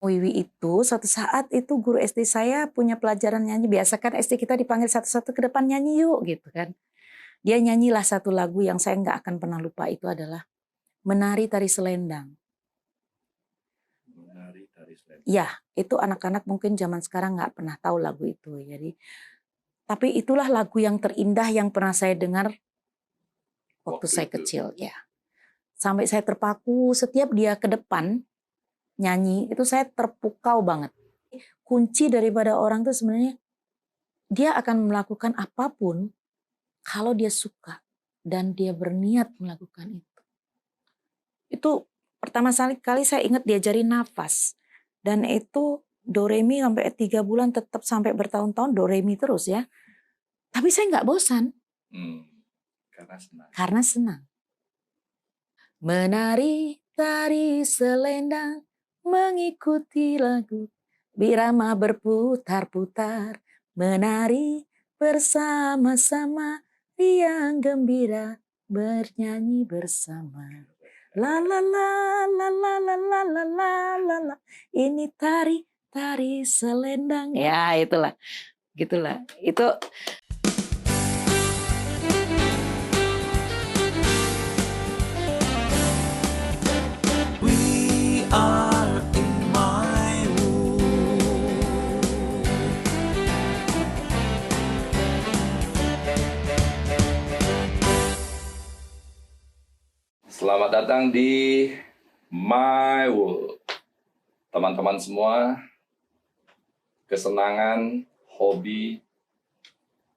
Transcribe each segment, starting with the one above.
Wiwi itu suatu saat itu guru SD saya punya pelajaran nyanyi, biasa kan SD kita dipanggil satu-satu ke depan nyanyi yuk gitu kan. Dia nyanyilah satu lagu yang saya nggak akan pernah lupa, itu adalah Menari Tari Selendang. Menari Tari Selendang. Ya, itu anak-anak mungkin zaman sekarang nggak pernah tahu lagu itu. Jadi, tapi itulah lagu yang terindah yang pernah saya dengar waktu saya kecil. Ya, sampai saya terpaku setiap dia ke depan nyanyi itu saya terpukau banget. Kunci daripada orang itu sebenarnya dia akan melakukan apapun kalau dia suka dan dia berniat melakukan itu. Itu pertama kali saya ingat diajarin nafas. Dan itu do re mi sampai 3 bulan tetap sampai bertahun-tahun do re mi terus ya. Tapi saya nggak bosan. Karena senang. Karena senang. Menari tari selendang mengikuti lagu, birama berputar-putar, menari bersama-sama, riang gembira bernyanyi bersama. La la la la la la la la la la la. Ini tari selendang. Ya, itulah. Gitulah. Itu We are in my world. Selamat datang di My World. Teman-teman semua, kesenangan, hobi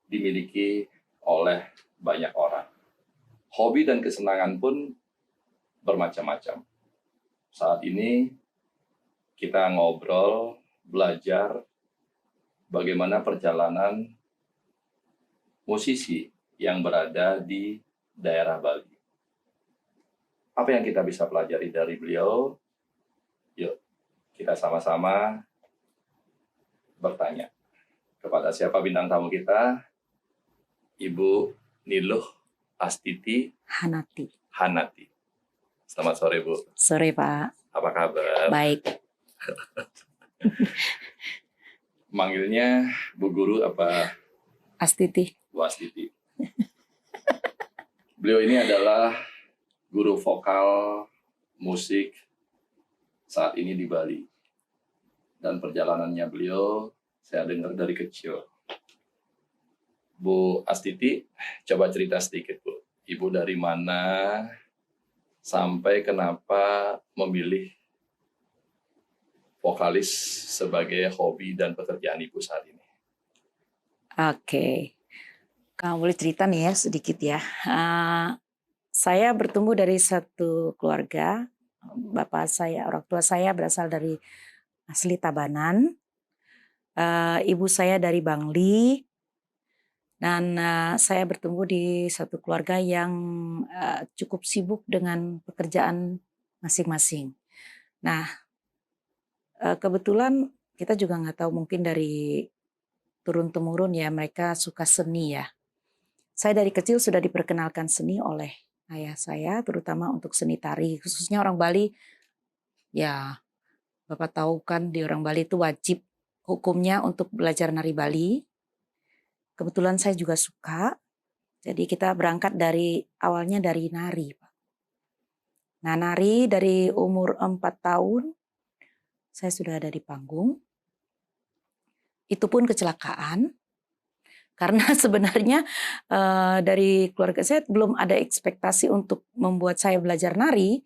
dimiliki oleh banyak orang. Hobi dan kesenangan pun bermacam-macam. Saat ini kita ngobrol, belajar bagaimana perjalanan musisi yang berada di daerah Bali. Apa yang kita bisa pelajari dari beliau? Yuk, kita sama-sama bertanya kepada siapa bintang tamu kita, Ibu Niluh Astiti Hanati. Selamat sore, Bu. sore Pak. Apa kabar? Baik. Manggilnya Bu Guru apa? Astiti. Bu Astiti. Beliau ini adalah guru vokal musik saat ini di Bali. Dan perjalanannya beliau saya dengar dari kecil. Bu Astiti, coba cerita sedikit, Bu. Ibu dari mana sampai kenapa memilih vokalis sebagai hobi dan pekerjaan Ibu saat ini? Oke. Kamu boleh cerita nih ya sedikit ya. Saya bertumbuh dari satu keluarga. Bapak saya, orang tua saya berasal dari asli Tabanan. Ibu saya dari Bangli. Dan saya bertumbuh di satu keluarga yang cukup sibuk dengan pekerjaan masing-masing. Nah, kebetulan kita juga nggak tahu, mungkin dari turun-temurun ya, mereka suka seni ya. Saya dari kecil sudah diperkenalkan seni oleh ayah saya, terutama untuk seni tari. Khususnya orang Bali, ya Bapak tahu kan di orang Bali itu wajib hukumnya untuk belajar nari Bali. Kebetulan saya juga suka, jadi kita berangkat dari awalnya dari nari, Pak. Nah, nari dari umur 4 tahun, saya sudah ada di panggung. Itu pun kecelakaan, karena sebenarnya dari keluarga saya belum ada ekspektasi untuk membuat saya belajar nari,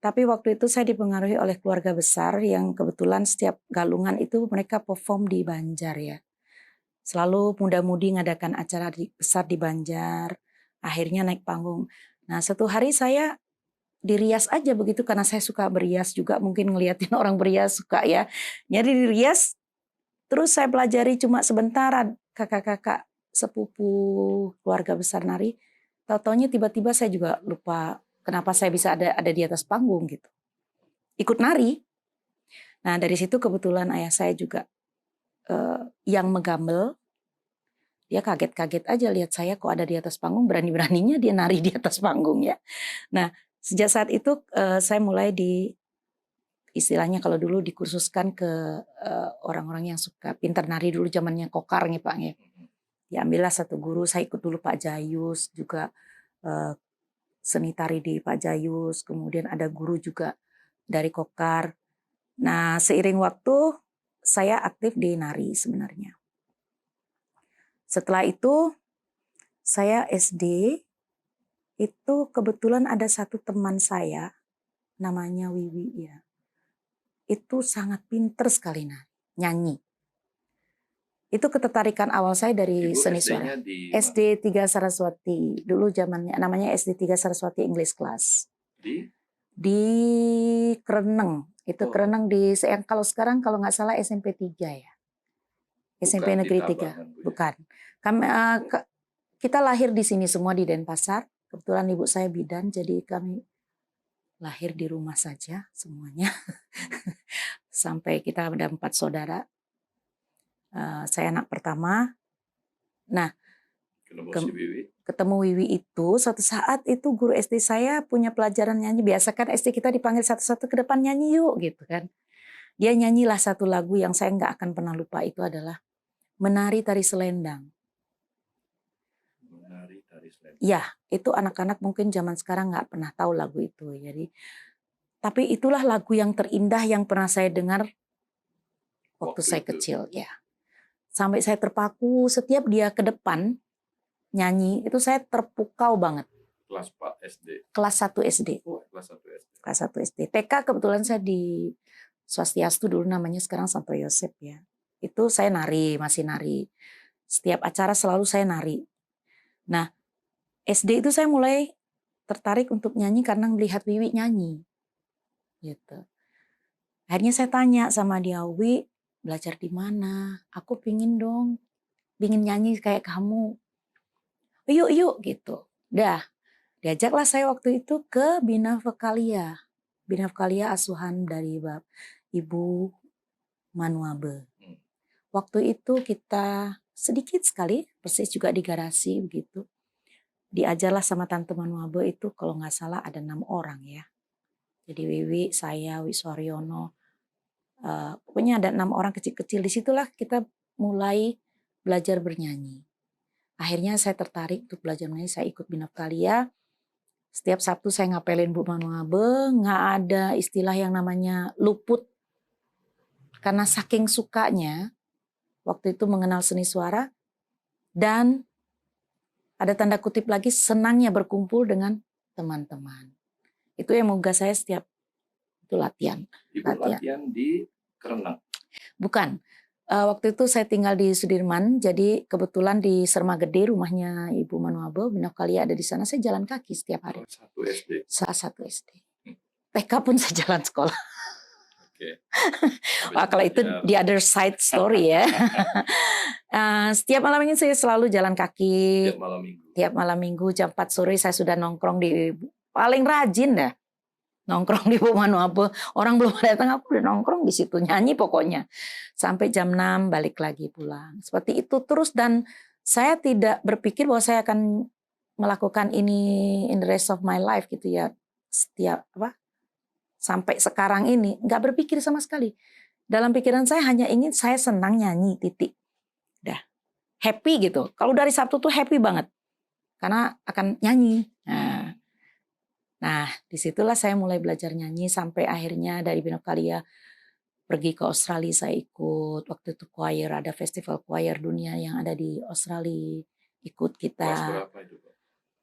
tapi waktu itu saya dipengaruhi oleh keluarga besar yang kebetulan setiap galungan itu mereka perform di Banjar ya. Selalu muda-mudi ngadakan acara besar di Banjar, akhirnya naik panggung. Nah, satu hari saya dirias aja begitu, karena saya suka berias juga, mungkin ngeliatin orang berias suka ya. Jadi dirias, terus saya pelajari cuma sebentar, kakak-kakak sepupu keluarga besar nari. Tahu-taunya tiba-tiba saya juga lupa kenapa saya bisa ada di atas panggung gitu. Ikut nari. Nah, dari situ kebetulan ayah saya juga yang megambel. Dia kaget-kaget aja lihat saya kok ada di atas panggung, berani-beraninya dia nari di atas panggung ya. Nah, sejak saat itu saya mulai istilahnya kalau dulu dikursuskan ke orang-orang yang suka pintar nari dulu zamannya Kokar nih Pak ya. Diambillah satu guru, saya ikut dulu Pak Jayus juga seni tari di Pak Jayus, kemudian ada guru juga dari Kokar. Nah, seiring waktu saya aktif di nari sebenarnya. Setelah itu saya SD, itu kebetulan ada satu teman saya namanya Wiwi ya. Itu sangat pinter sekali nyanyi. Itu ketertarikan awal saya dari Ibu seni SD-nya suara. di SD 3 Saraswati. Dulu zamannya namanya SD 3 Saraswati English Class. Di Kereneng. Itu Oh. Kereneng di yang kalau sekarang kalau nggak salah SMP 3 ya. SMP Bukan di Negeri 3. Tabanan, Bu, ya? Bukan. Kita lahir di sini semua di Denpasar. Kebetulan ibu saya bidan, jadi kami lahir di rumah saja semuanya. Sampai kita ada 4 saudara. Saya anak pertama. Nah, ketemu Wiwi itu suatu saat itu guru SD saya punya pelajaran nyanyi. Biasa kan SD kita dipanggil satu-satu ke depan nyanyi yuk gitu kan. Dia nyanyilah satu lagu yang saya nggak akan pernah lupa, itu adalah Menari Tari Selendang. Menari Tari Selendang. Ya, itu anak-anak mungkin zaman sekarang nggak pernah tahu lagu itu. Jadi, tapi itulah lagu yang terindah yang pernah saya dengar waktu saya kecil ya. Sampai saya terpaku setiap dia ke depan nyanyi, itu saya terpukau banget. Kelas 4 SD. Kelas 1 SD. Oh, kelas 1 SD. Kelas 1 SD. TK kebetulan saya di Swastiastu dulu namanya, sekarang Santo Yosep ya. Itu saya nari, masih nari. Setiap acara selalu saya nari. Nah, SD itu saya mulai tertarik untuk nyanyi karena melihat Wiwi nyanyi. Gitu. Akhirnya saya tanya sama dia, Wi, belajar di mana? Aku pingin dong, pingin nyanyi kayak kamu. Yuk gitu. Dah, diajaklah saya waktu itu ke Bina Vekalia. Bina Vekalia asuhan dari Ibu Manuabe. Waktu itu kita sedikit sekali, persis juga di garasi begitu. Diajarlah sama Tante Manuabe itu kalau nggak salah ada 6 orang ya. Jadi Wiwi, saya, Wiswaryono. Pokoknya ada 6 orang kecil-kecil. Disitulah kita mulai belajar bernyanyi. Akhirnya saya tertarik untuk belajar menyanyi, saya ikut Bina Vekalia. Setiap Sabtu saya ngapelin Bu Manuabe, nggak ada istilah yang namanya luput. Karena saking sukanya, waktu itu mengenal seni suara, dan ada tanda kutip lagi senangnya berkumpul dengan teman-teman. Itu yang menggugah saya setiap itu latihan. Ibu latihan di Kereneng? Bukan. Waktu itu saya tinggal di Sudirman, jadi kebetulan di Serma Gede rumahnya Ibu Manuabe, Bina Vekalia ada di sana, saya jalan kaki setiap hari. Kelas 1 SD? Saat 1 SD. TK pun saya jalan sekolah. Oke. Kalau itu the other side story ya. Setiap malam ini saya selalu jalan kaki. Tiap malam minggu? Tiap malam minggu jam 4 sore saya sudah nongkrong di, paling rajin dah. Nongkrong di Bu Manuabe, orang belum datang aku udah nongkrong di situ nyanyi pokoknya sampai jam 6 balik lagi pulang, seperti itu terus. Dan saya tidak berpikir bahwa saya akan melakukan ini in the rest of my life gitu ya, setiap sampai sekarang ini nggak berpikir sama sekali. Dalam pikiran saya hanya ingin saya senang nyanyi, titik, dah happy gitu. Kalau dari Sabtu tuh happy banget karena akan nyanyi. Nah, disitulah saya mulai belajar nyanyi sampai akhirnya dari Bina Vekalia pergi ke Australia, saya ikut. Waktu itu choir, ada festival choir dunia yang ada di Australia. Ikut kita. Kelas berapa itu, Pak?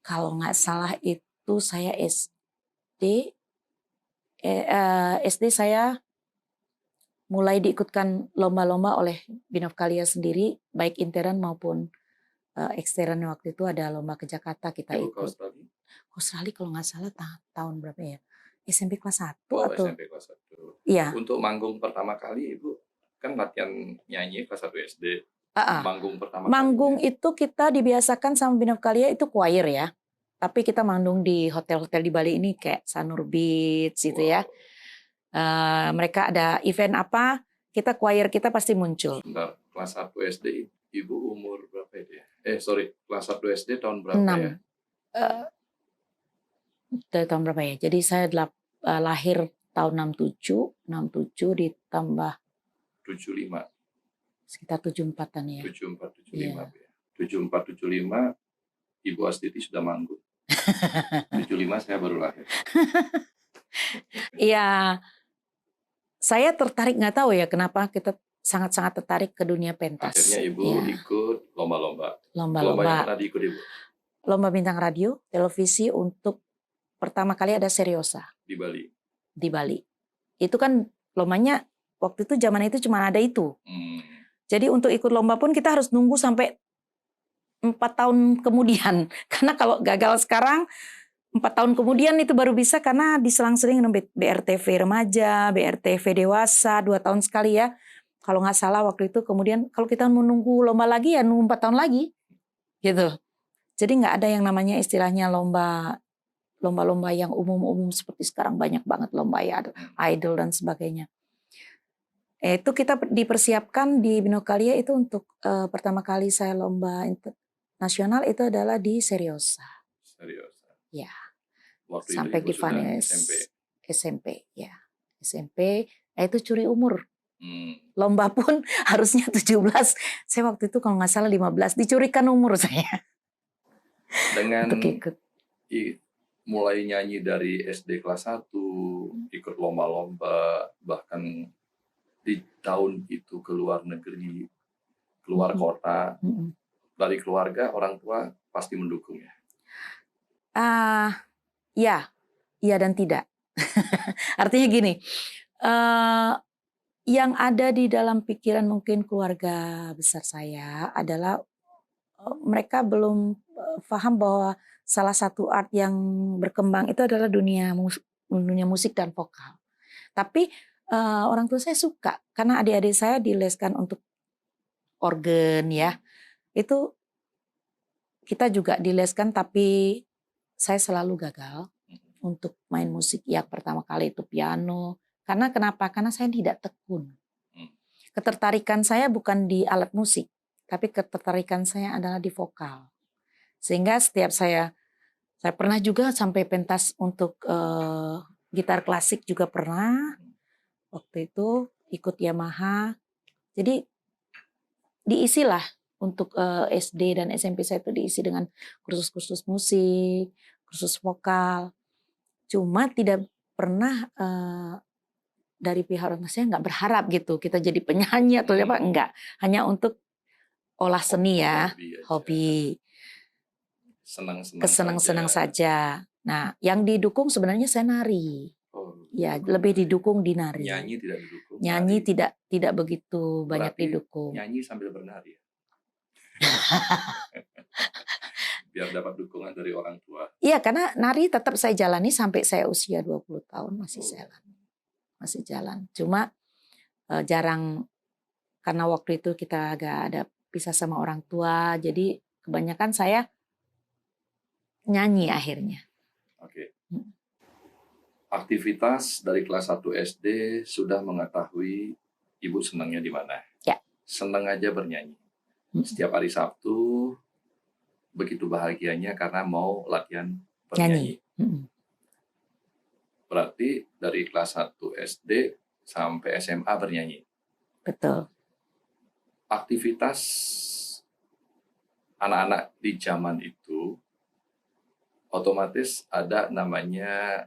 Kalau nggak salah itu saya SD saya mulai diikutkan lomba-lomba oleh Bina Vekalia sendiri, baik intern maupun ekstern. Waktu itu ada lomba ke Jakarta kita ikut. Australia kalau nggak salah tahun berapa ya? SMP kelas 1 atau? SMP kelas 1. Iya. Untuk manggung pertama kali Ibu kan latihan nyanyi kelas 1 SD. Manggung pertama manggung kali. Itu kita dibiasakan sama Bina Vekalia itu choir ya. Tapi kita manggung di hotel-hotel di Bali ini kayak Sanur Beach gitu ya. Mereka ada event apa, kita choir kita pasti muncul. Sebentar, kelas 1 SD Ibu umur berapa itu ya? Kelas 1 SD tahun berapa 6. ya? Dari tahun berapa ya? Jadi saya lahir tahun 67 ditambah 75, sekitar 74-an ya. 74, 75 Iya. ya. 74, 75 Ibu Astiti sudah manggung. 75 saya baru lahir. Iya, saya tertarik, nggak tahu ya kenapa kita sangat-sangat tertarik ke dunia pentas. Akhirnya Ibu Ya, ikut lomba-lomba. Lomba yang lomba-lomba, pernah diikuti Ibu lomba bintang radio, televisi untuk pertama kali ada Seriosa di Bali. di Bali. Itu kan lombanya waktu itu zaman itu cuma ada itu. Jadi untuk ikut lomba pun kita harus nunggu sampai 4 tahun kemudian. Karena kalau gagal sekarang 4 tahun kemudian itu baru bisa karena diselang-seling dengan BRTV remaja, BRTV dewasa 2 tahun sekali ya. Kalau nggak salah waktu itu kemudian kalau kita menunggu lomba lagi ya nunggu 4 tahun lagi gitu. Jadi nggak ada yang namanya istilahnya lomba-lomba yang umum-umum seperti sekarang banyak banget lomba ya, idol dan sebagainya. Itu kita dipersiapkan di Binokalia itu untuk pertama kali saya lomba nasional itu adalah di Seriosa. Seriosa. Ya. Waktu Sampai itu di Ibu sudah Vanes SMP. ya. SMP, itu curi umur. Lomba Lomba pun harusnya 17. Saya waktu itu kalau nggak salah 15, dicurikan umur saya Dengan untuk ikut. mulai nyanyi dari SD kelas 1, ikut lomba-lomba, bahkan di tahun itu ke luar negeri, keluar kota, dari keluarga, orang tua pasti mendukung ya. Ya, iya dan tidak. Artinya gini, yang ada di dalam pikiran mungkin keluarga besar saya adalah mereka belum paham bahwa salah satu art yang berkembang itu adalah dunia musik dan vokal. Tapi orang tua saya suka karena adik-adik saya dileskan untuk organ ya. Itu kita juga dileskan tapi saya selalu gagal untuk main musik yang pertama kali itu piano. Karena kenapa? Karena saya tidak tekun. Ketertarikan saya bukan di alat musik, tapi ketertarikan saya adalah di vokal. Sehingga setiap saya pernah juga sampai pentas untuk gitar klasik juga pernah. Waktu itu ikut Yamaha. Jadi diisilah untuk SD dan SMP saya itu diisi dengan kursus-kursus musik, kursus vokal. Cuma tidak pernah dari pihak orang tua saya nggak berharap gitu kita jadi penyanyi atau apa, enggak. Hanya untuk olah seni ya, hobi. Kesenang-senang saja. Nah, yang didukung sebenarnya saya nari. Ya, lebih didukung di nari. Nyanyi tidak didukung. Nyanyi tidak begitu banyak didukung. Nyanyi sambil bernari. Biar dapat dukungan dari orang tua. Iya, karena nari tetap saya jalani sampai saya usia 20 tahun masih jalan. Cuma jarang karena waktu itu kita agak ada pisah sama orang tua, jadi kebanyakan saya nyanyi akhirnya. Oke. Aktivitas dari kelas 1 SD sudah mengetahui Ibu senangnya di mana. Ya. Senang aja bernyanyi. Setiap hari Sabtu begitu bahagianya karena mau latihan bernyanyi. Berarti dari kelas 1 SD sampai SMA bernyanyi. Betul. Aktivitas anak-anak di zaman itu otomatis ada namanya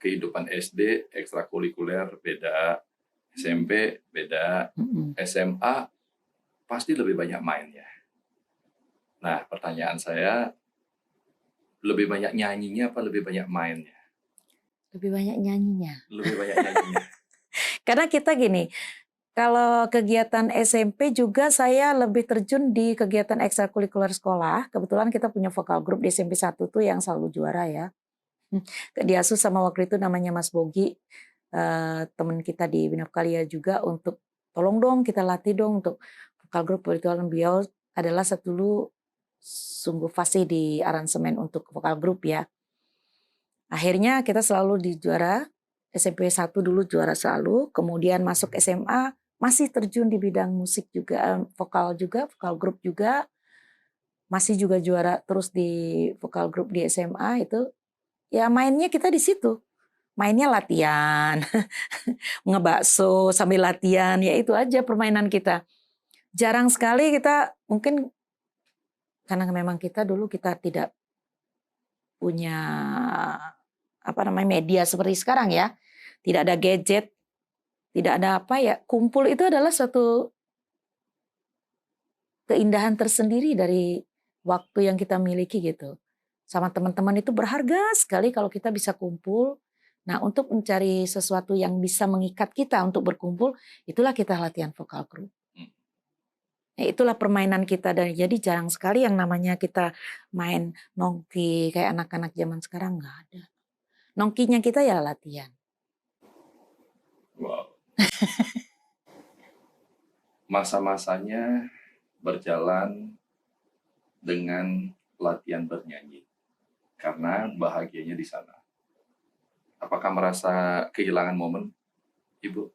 kehidupan SD ekstrakurikuler beda, SMP beda, SMA pasti lebih banyak mainnya. Nah, pertanyaan saya, lebih banyak nyanyinya apa lebih banyak mainnya? Lebih banyak nyanyinya. Lebih banyak nyanyinya. Karena kita gini, kalau kegiatan SMP juga saya lebih terjun di kegiatan ekstrakurikuler sekolah. Kebetulan kita punya vokal grup di SMP 1 tuh yang selalu juara ya. Diasuh sama waktu itu namanya Mas Bogi, teman kita di Binokalia juga untuk tolong dong kita latih dong untuk vokal grup. Kebetulan beliau adalah dulu sungguh fasih di aransemen untuk vokal grup ya. Akhirnya kita selalu di juara, SMP 1 dulu juara selalu, kemudian masuk SMA masih terjun di bidang musik juga, vokal grup juga, masih juga juara terus di vokal grup di SMA itu. Ya mainnya kita di situ, mainnya latihan, ngebakso sambil latihan, ya itu aja permainan kita. Jarang sekali kita mungkin karena memang kita dulu kita tidak punya media seperti sekarang ya. Tidak ada gadget, tidak ada apa ya. Kumpul itu adalah suatu keindahan tersendiri dari waktu yang kita miliki gitu. Sama teman-teman itu berharga sekali kalau kita bisa kumpul. Nah, untuk mencari sesuatu yang bisa mengikat kita untuk berkumpul, itulah kita latihan vokal group. Nah, itulah permainan kita, dan jadi jarang sekali yang namanya kita main nongki kayak anak-anak zaman sekarang, nggak ada. Nongkinya kita ya latihan. Wow. Masa-masanya berjalan dengan latihan bernyanyi karena bahagianya di sana. Apakah merasa kehilangan momen, Ibu?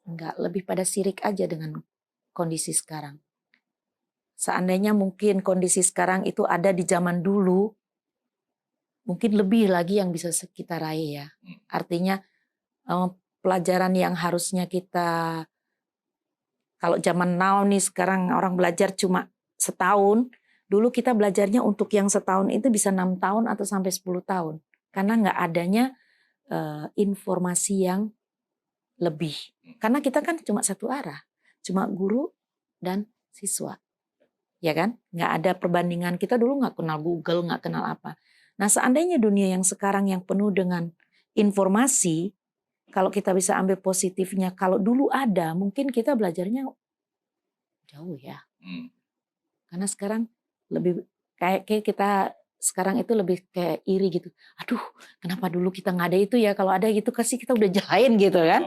Enggak, lebih pada sirik aja dengan kondisi sekarang. Seandainya mungkin kondisi sekarang itu ada di zaman dulu, mungkin lebih lagi yang bisa kita raih ya. Artinya pelajaran yang harusnya kita, kalau zaman now nih sekarang orang belajar cuma setahun, dulu kita belajarnya untuk yang setahun itu bisa 6 tahun atau sampai 10 tahun. Karena nggak adanya informasi yang lebih. Karena kita kan cuma satu arah, cuma guru dan siswa. Ya kan? Nggak ada perbandingan. Kita dulu nggak kenal Google, nggak kenal apa. Nah, seandainya dunia yang sekarang yang penuh dengan informasi, kalau kita bisa ambil positifnya, kalau dulu ada, mungkin kita belajarnya jauh ya. Karena sekarang lebih kayak kita sekarang itu lebih kayak iri gitu. Aduh, kenapa dulu kita nggak ada itu ya? Kalau ada gitu kasih kita udah jelain gitu kan.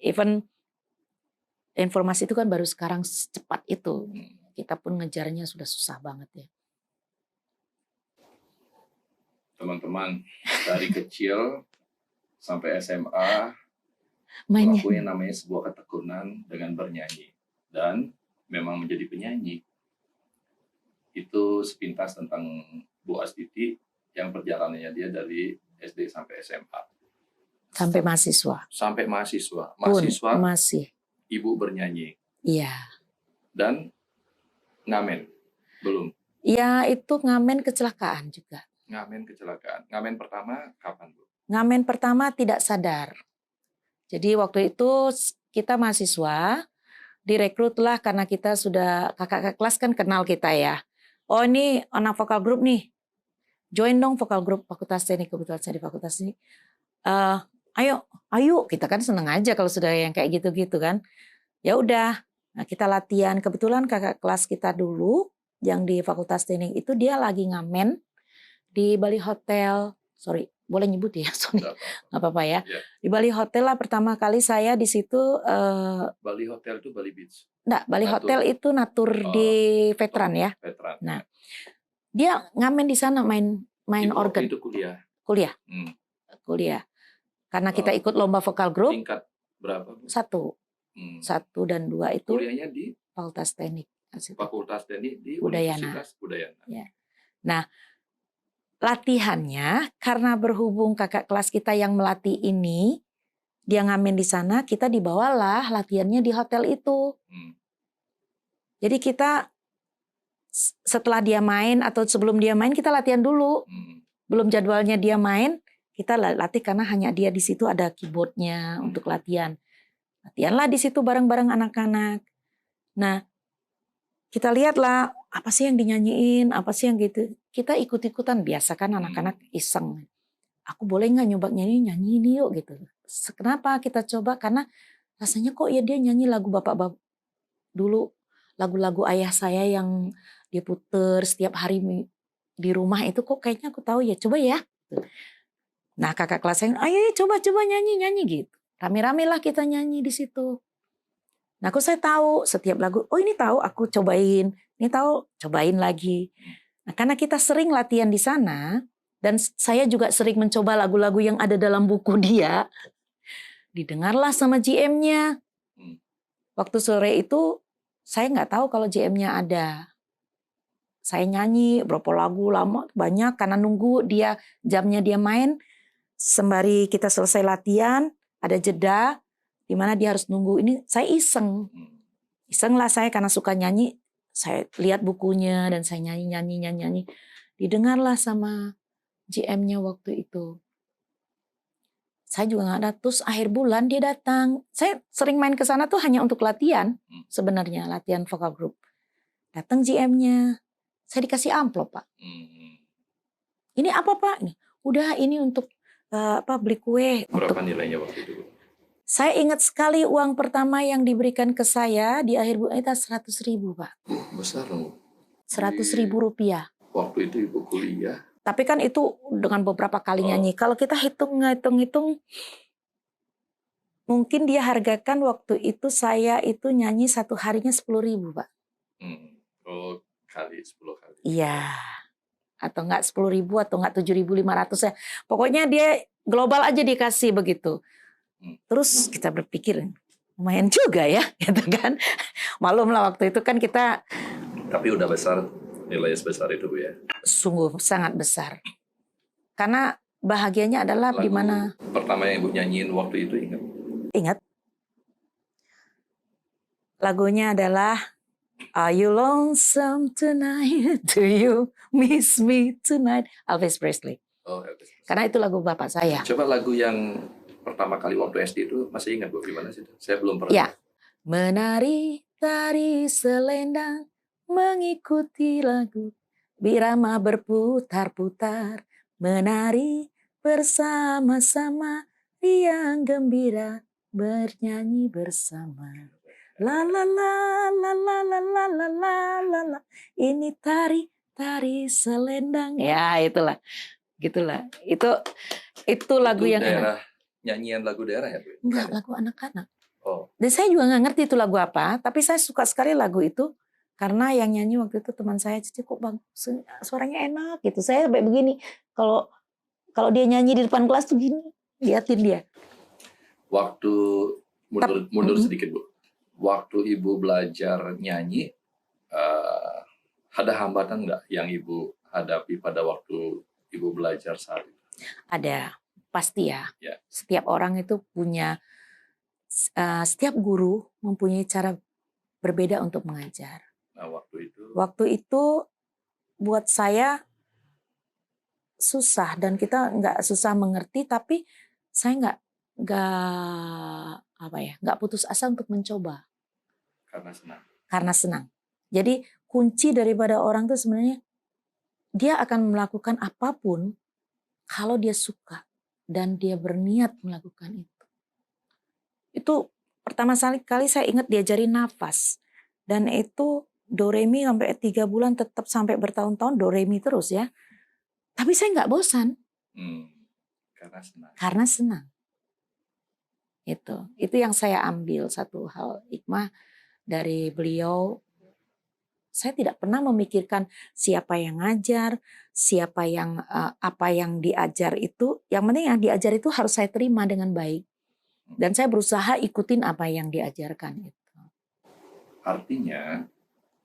Even informasi itu kan baru sekarang secepat itu. Kita pun ngejarnya sudah susah banget ya. Teman-teman, dari kecil sampai SMA, melakukan yang namanya sebuah ketekunan dengan bernyanyi. Dan memang menjadi penyanyi. Itu sepintas tentang Bu Astiti yang perjalanannya dia dari SD sampai SMA. Sampai mahasiswa. Sampai mahasiswa. Mahasiswa masih. Ibu bernyanyi. Iya. Dan ngamen? Belum? Ya, itu ngamen kecelakaan juga. Ngamen kecelakaan. Ngamen pertama kapan, Bu? Ngamen pertama tidak sadar. Jadi waktu itu kita mahasiswa, direkrutlah karena kita sudah kakak kelas kan kenal kita ya. Oh ini anak vokal group nih, join dong vokal group Fakultas Teknik, kebetulan saya di Fakultas ini. Ayo, kita kan seneng aja kalau sudah yang kayak gitu-gitu kan. Ya udah, nah kita latihan. Kebetulan kakak kelas kita dulu yang di Fakultas Teknik itu dia lagi ngamen di Bali Hotel. Sorry, boleh nyebut ya? Sorry, nggak apa-apa ya. Di Bali Hotel lah pertama kali saya di situ. Bali Hotel itu Bali Beach. Enggak, Bali Natur. Hotel itu Natur di Veteran ya. Veteran. Nah, dia ngamen di sana main organ. Itu kuliah. Kuliah. Karena kita ikut lomba vokal group. Tingkat berapa? 1. 1 dan 2 itu. Kuliahnya di Fakultas Teknik. Fakultas Teknik di Udayana. Universitas Udayana. Ya. Nah, latihannya karena berhubung kakak kelas kita yang melatih ini, dia ngamen di sana, kita dibawalah latihannya di hotel itu. Jadi kita setelah dia main atau sebelum dia main kita latihan dulu. Belum jadwalnya dia main, kita latih karena hanya dia di situ ada keyboardnya untuk latihan. Latihanlah di situ bareng-bareng anak-anak. Nah, kita lihatlah apa sih yang dinyanyiin, apa sih yang gitu. Kita ikut-ikutan, biasa kan anak-anak iseng. Aku boleh nggak nyoba nyanyi ini yuk gitu. Kenapa kita coba? Karena rasanya kok ya dia nyanyi lagu bapak-bapak dulu, lagu-lagu ayah saya yang dia puter setiap hari di rumah itu kok kayaknya aku tahu ya, coba ya. Nah kakak kelas saya, ayo coba nyanyi gitu. Rame-rame lah kita nyanyi di situ. Nah aku saya tahu setiap lagu, oh ini tahu aku cobain, ini tahu cobain lagi. Nah karena kita sering latihan di sana, dan saya juga sering mencoba lagu-lagu yang ada dalam buku dia, didengarlah sama GM-nya. Waktu sore itu saya nggak tahu kalau GM-nya ada. Saya nyanyi berapa lagu lama, banyak karena nunggu dia jamnya dia main. sembari kita selesai latihan, ada jeda, di mana dia harus nunggu. Ini saya iseng. Iseng lah saya karena suka nyanyi. Saya lihat bukunya dan saya nyanyi. Didengarlah sama GM-nya waktu itu. Saya juga nggak ada. Terus akhir bulan dia datang. Saya sering main ke sana tuh hanya untuk latihan sebenarnya, latihan vokal group. Datang GM-nya. Saya dikasih amplop, Pak. Ini apa, Pak? Udah ini untuk beli kue. Berapa nilainya waktu itu, Bu? Saya ingat sekali uang pertama yang diberikan ke saya di akhir bulan itu 100.000, Pak. Besar dong. 100.000 rupiah. Waktu itu Ibu kuliah. Tapi kan itu dengan beberapa kali nyanyi. Kalau kita hitung, mungkin dia hargakan waktu itu saya itu nyanyi satu harinya 10.000, Pak. Oh, kali 10 kali. Iya. Atau enggak 10.000 atau enggak 7.500 ya. Pokoknya dia global aja dikasih begitu. Terus kita berpikir lumayan juga ya, gitu kan. Malum lah waktu itu kan kita. Tapi udah besar, nilai sebesar itu, Bu, ya? Sungguh sangat besar. Karena bahagianya adalah di mana. Pertama yang Ibu nyanyiin waktu itu Ingat. Lagunya adalah Are You Lonesome Tonight? Do You Miss Me Tonight? Elvis Presley. Oh, Elvis. Karena itu lagu bapak saya. Coba lagu yang pertama kali waktu SD itu masih ingat, Bu, gimana sih? Saya belum pernah. Ya. Menari tari selendang mengikuti lagu, birama berputar-putar, menari bersama-sama, riang gembira bernyanyi bersama. La la la la la la la la la la la. Ini tari selendang. Ya, itulah. Gitulah. Itu lagu yang daerah, nyanyian lagu daerah ya, Bu? Enggak, lagu anak-anak. Oh. Dan saya juga nggak ngerti itu lagu apa, tapi saya suka sekali lagu itu karena yang nyanyi waktu itu teman saya, Cici kok bagus, suaranya enak gitu. Saya sampai begini, kalau dia nyanyi di depan kelas tuh gini, liatin dia. Waktu mundur sedikit, Bu. Waktu Ibu belajar nyanyi, ada hambatan nggak yang Ibu hadapi pada waktu Ibu belajar saat itu? Ada, pasti ya. Ya. Setiap orang itu punya, setiap guru mempunyai cara berbeda untuk mengajar. Nah, waktu itu buat saya susah dan kita nggak susah mengerti, tapi saya nggak putus asa untuk mencoba. Karena senang. Jadi kunci daripada orang itu sebenarnya dia akan melakukan apapun kalau dia suka dan dia berniat melakukan itu. Itu pertama kali saya ingat diajarin nafas. Dan itu do re mi sampai 3 bulan tetap sampai bertahun-tahun do re mi terus ya. Tapi saya nggak bosan. Karena senang. Itu yang saya ambil satu hal hikmah dari beliau. Saya tidak pernah memikirkan siapa yang ngajar, siapa yang apa yang diajar itu. Yang penting yang diajar itu harus saya terima dengan baik. Dan saya berusaha ikutin apa yang diajarkan itu. Artinya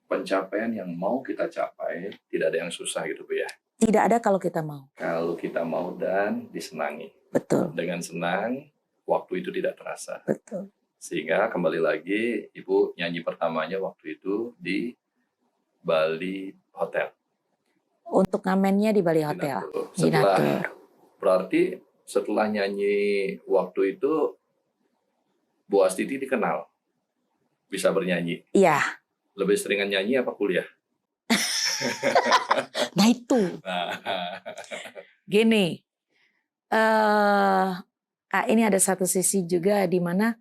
pencapaian yang mau kita capai tidak ada yang susah gitu, Bu, ya? Tidak ada kalau kita mau. Kalau kita mau dan disenangi. Betul. Dengan senang, waktu itu tidak terasa. Betul. Sehingga kembali lagi Ibu nyanyi pertamanya waktu itu di Bali Hotel. Untuk ngamennya di Bali Hotel. Berarti setelah nyanyi waktu itu Bu Astiti dikenal bisa bernyanyi. Iya. Lebih seringan nyanyi apa kuliah? Nah itu. Gini. Ini ada satu sisi juga di mana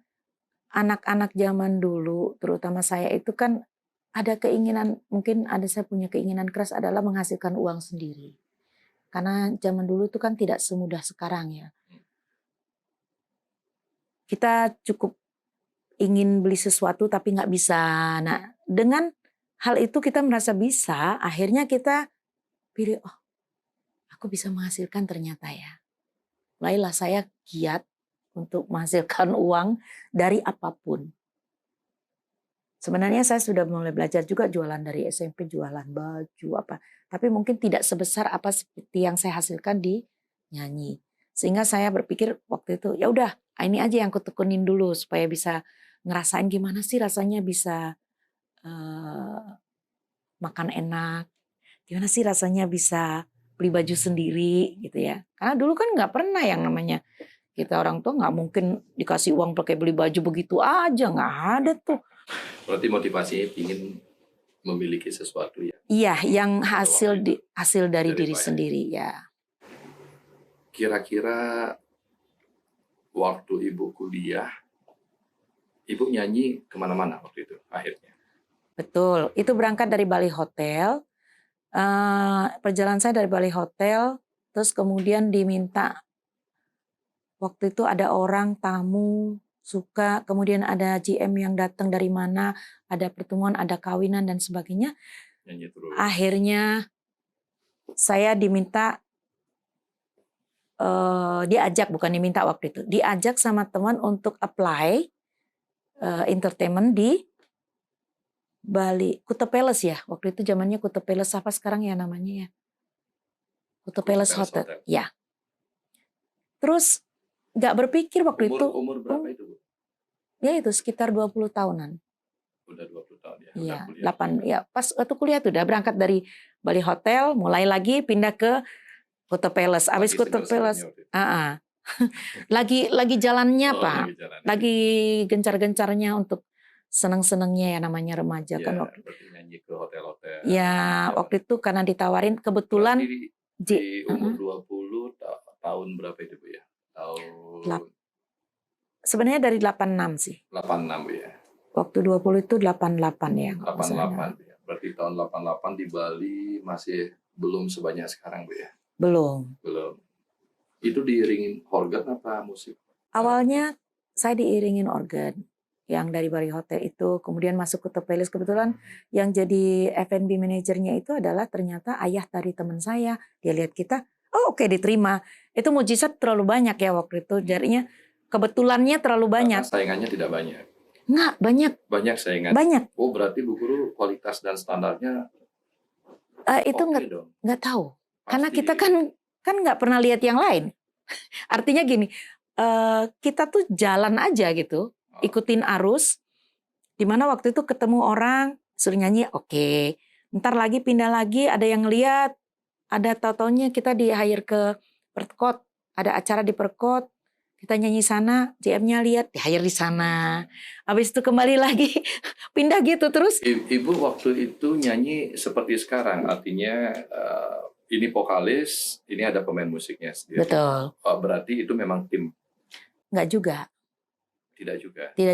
anak-anak zaman dulu, terutama saya itu kan ada keinginan, mungkin saya punya keinginan keras adalah menghasilkan uang sendiri. Karena zaman dulu itu kan tidak semudah sekarang ya. Kita cukup ingin beli sesuatu tapi nggak bisa. Nah, dengan hal itu kita merasa bisa, akhirnya kita pilih, oh aku bisa menghasilkan ternyata ya. Mulailah saya giat untuk menghasilkan uang dari apapun. Sebenarnya saya sudah mulai belajar juga jualan dari SMP, jualan baju apa. Tapi mungkin tidak sebesar apa seperti yang saya hasilkan di nyanyi. Sehingga saya berpikir waktu itu, ya udah, ini aja yang kutekunin dulu supaya bisa ngerasain gimana sih rasanya bisa makan enak, gimana sih rasanya bisa beli baju sendiri gitu ya. Karena dulu kan nggak pernah yang namanya kita orang tua nggak mungkin dikasih uang pakai beli baju begitu aja, nggak ada tuh. Berarti motivasinya ingin memiliki sesuatu ya. Iya, yang Pada waktu itu hasil dari dari diri Pak ya. sendiri ya. Kira-kira waktu Ibu kuliah, Ibu nyanyi kemana-mana waktu itu akhirnya. Betul, itu berangkat dari Bali Hotel. Perjalanan saya dari Bali Hotel, terus kemudian diminta waktu itu ada orang tamu suka, kemudian ada GM yang datang dari mana, ada pertemuan, ada kawinan dan sebagainya. Nyanyi terus. Akhirnya saya diminta diajak, bukan diminta waktu itu, diajak sama teman untuk apply entertainment di Bali, Kuta Palace ya, waktu itu zamannya Kuta Palace, apa sekarang ya namanya ya? Kuta Palace Hotel. Ya. Terus nggak berpikir waktu itu. Umur berapa itu, Bu? Ya itu sekitar 20 tahunan. Udah 20 tahun ya. Iya, Udah kuliah. 8 ya pas waktu kuliah tuh udah berangkat dari Bali Hotel, mulai lagi pindah ke Kuta Palace. Abis Lagi Kuta Palace, seger-segernya waktu itu. lagi jalannya Oh, Pak, lagi jalan. lagi gencar-gencarnya untuk seneng-senengnya ya namanya remaja Ya, kan waktu. berarti nyanyi ke hotel-hotel. Ya waktu itu karena ditawarin kebetulan Berarti di umur 20 tahun berapa itu, Bu ya? Tahun sebenarnya dari 86 sih. 86, Bu ya. Waktu 20 itu 88 ya. 88 ya. Berarti tahun 88 di Bali masih belum sebanyak sekarang, Bu ya. Belum. Itu diiringin organ apa musik? Awalnya saya diiringin organ yang dari Bali Hotel itu, kemudian masuk ke Tepelis. Kebetulan yang jadi F&B manajernya itu adalah ternyata ayah dari teman saya. Dia lihat kita, oh oke, diterima. Itu mujizat terlalu banyak ya waktu itu. Jadinya kebetulannya terlalu banyak. Karena saingannya tidak banyak. Nggak, banyak. Banyak saingan. Banyak. Oh, berarti Bu Guru kualitas dan standarnya Itu nggak tahu. Karena kita kan nggak pernah lihat yang lain. Artinya gini, kita tuh jalan aja gitu, ikutin arus. Dimana waktu itu ketemu orang suruh nyanyi, oke. Ntar lagi pindah lagi, ada yang lihat, ada tau-taunya kita di hire ke Perkot, ada acara di Perkot, kita nyanyi sana, GM-nya lihat, di hire di sana. Habis itu kembali lagi pindah gitu terus. Ibu waktu itu nyanyi seperti sekarang, artinya ini vokalis, ini ada pemain musiknya sendiri. Betul. Berarti itu memang tim? Enggak juga. Tidak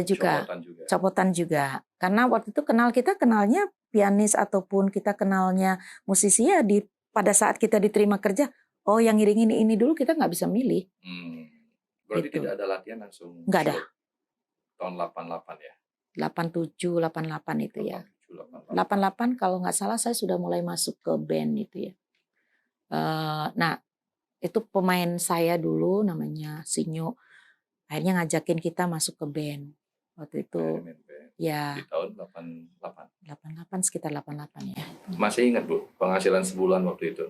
juga. Copotan juga. Karena waktu itu kita kenalnya pianis ataupun kita kenalnya musisi ya pada saat kita diterima kerja, oh yang ngiringin ini dulu kita nggak bisa milih. Berarti gitu. tidak ada latihan langsung? Nggak ada. Tahun 88 ya? 87, 88 itu 87, ya. 88 kalau nggak salah saya sudah mulai masuk ke band itu ya. Nah itu pemain saya dulu namanya Sinyo. Akhirnya ngajakin kita masuk ke band. Waktu itu ya. Di tahun 88? 88, sekitar 88 ya. Masih ingat Bu, penghasilan sebulan waktu itu?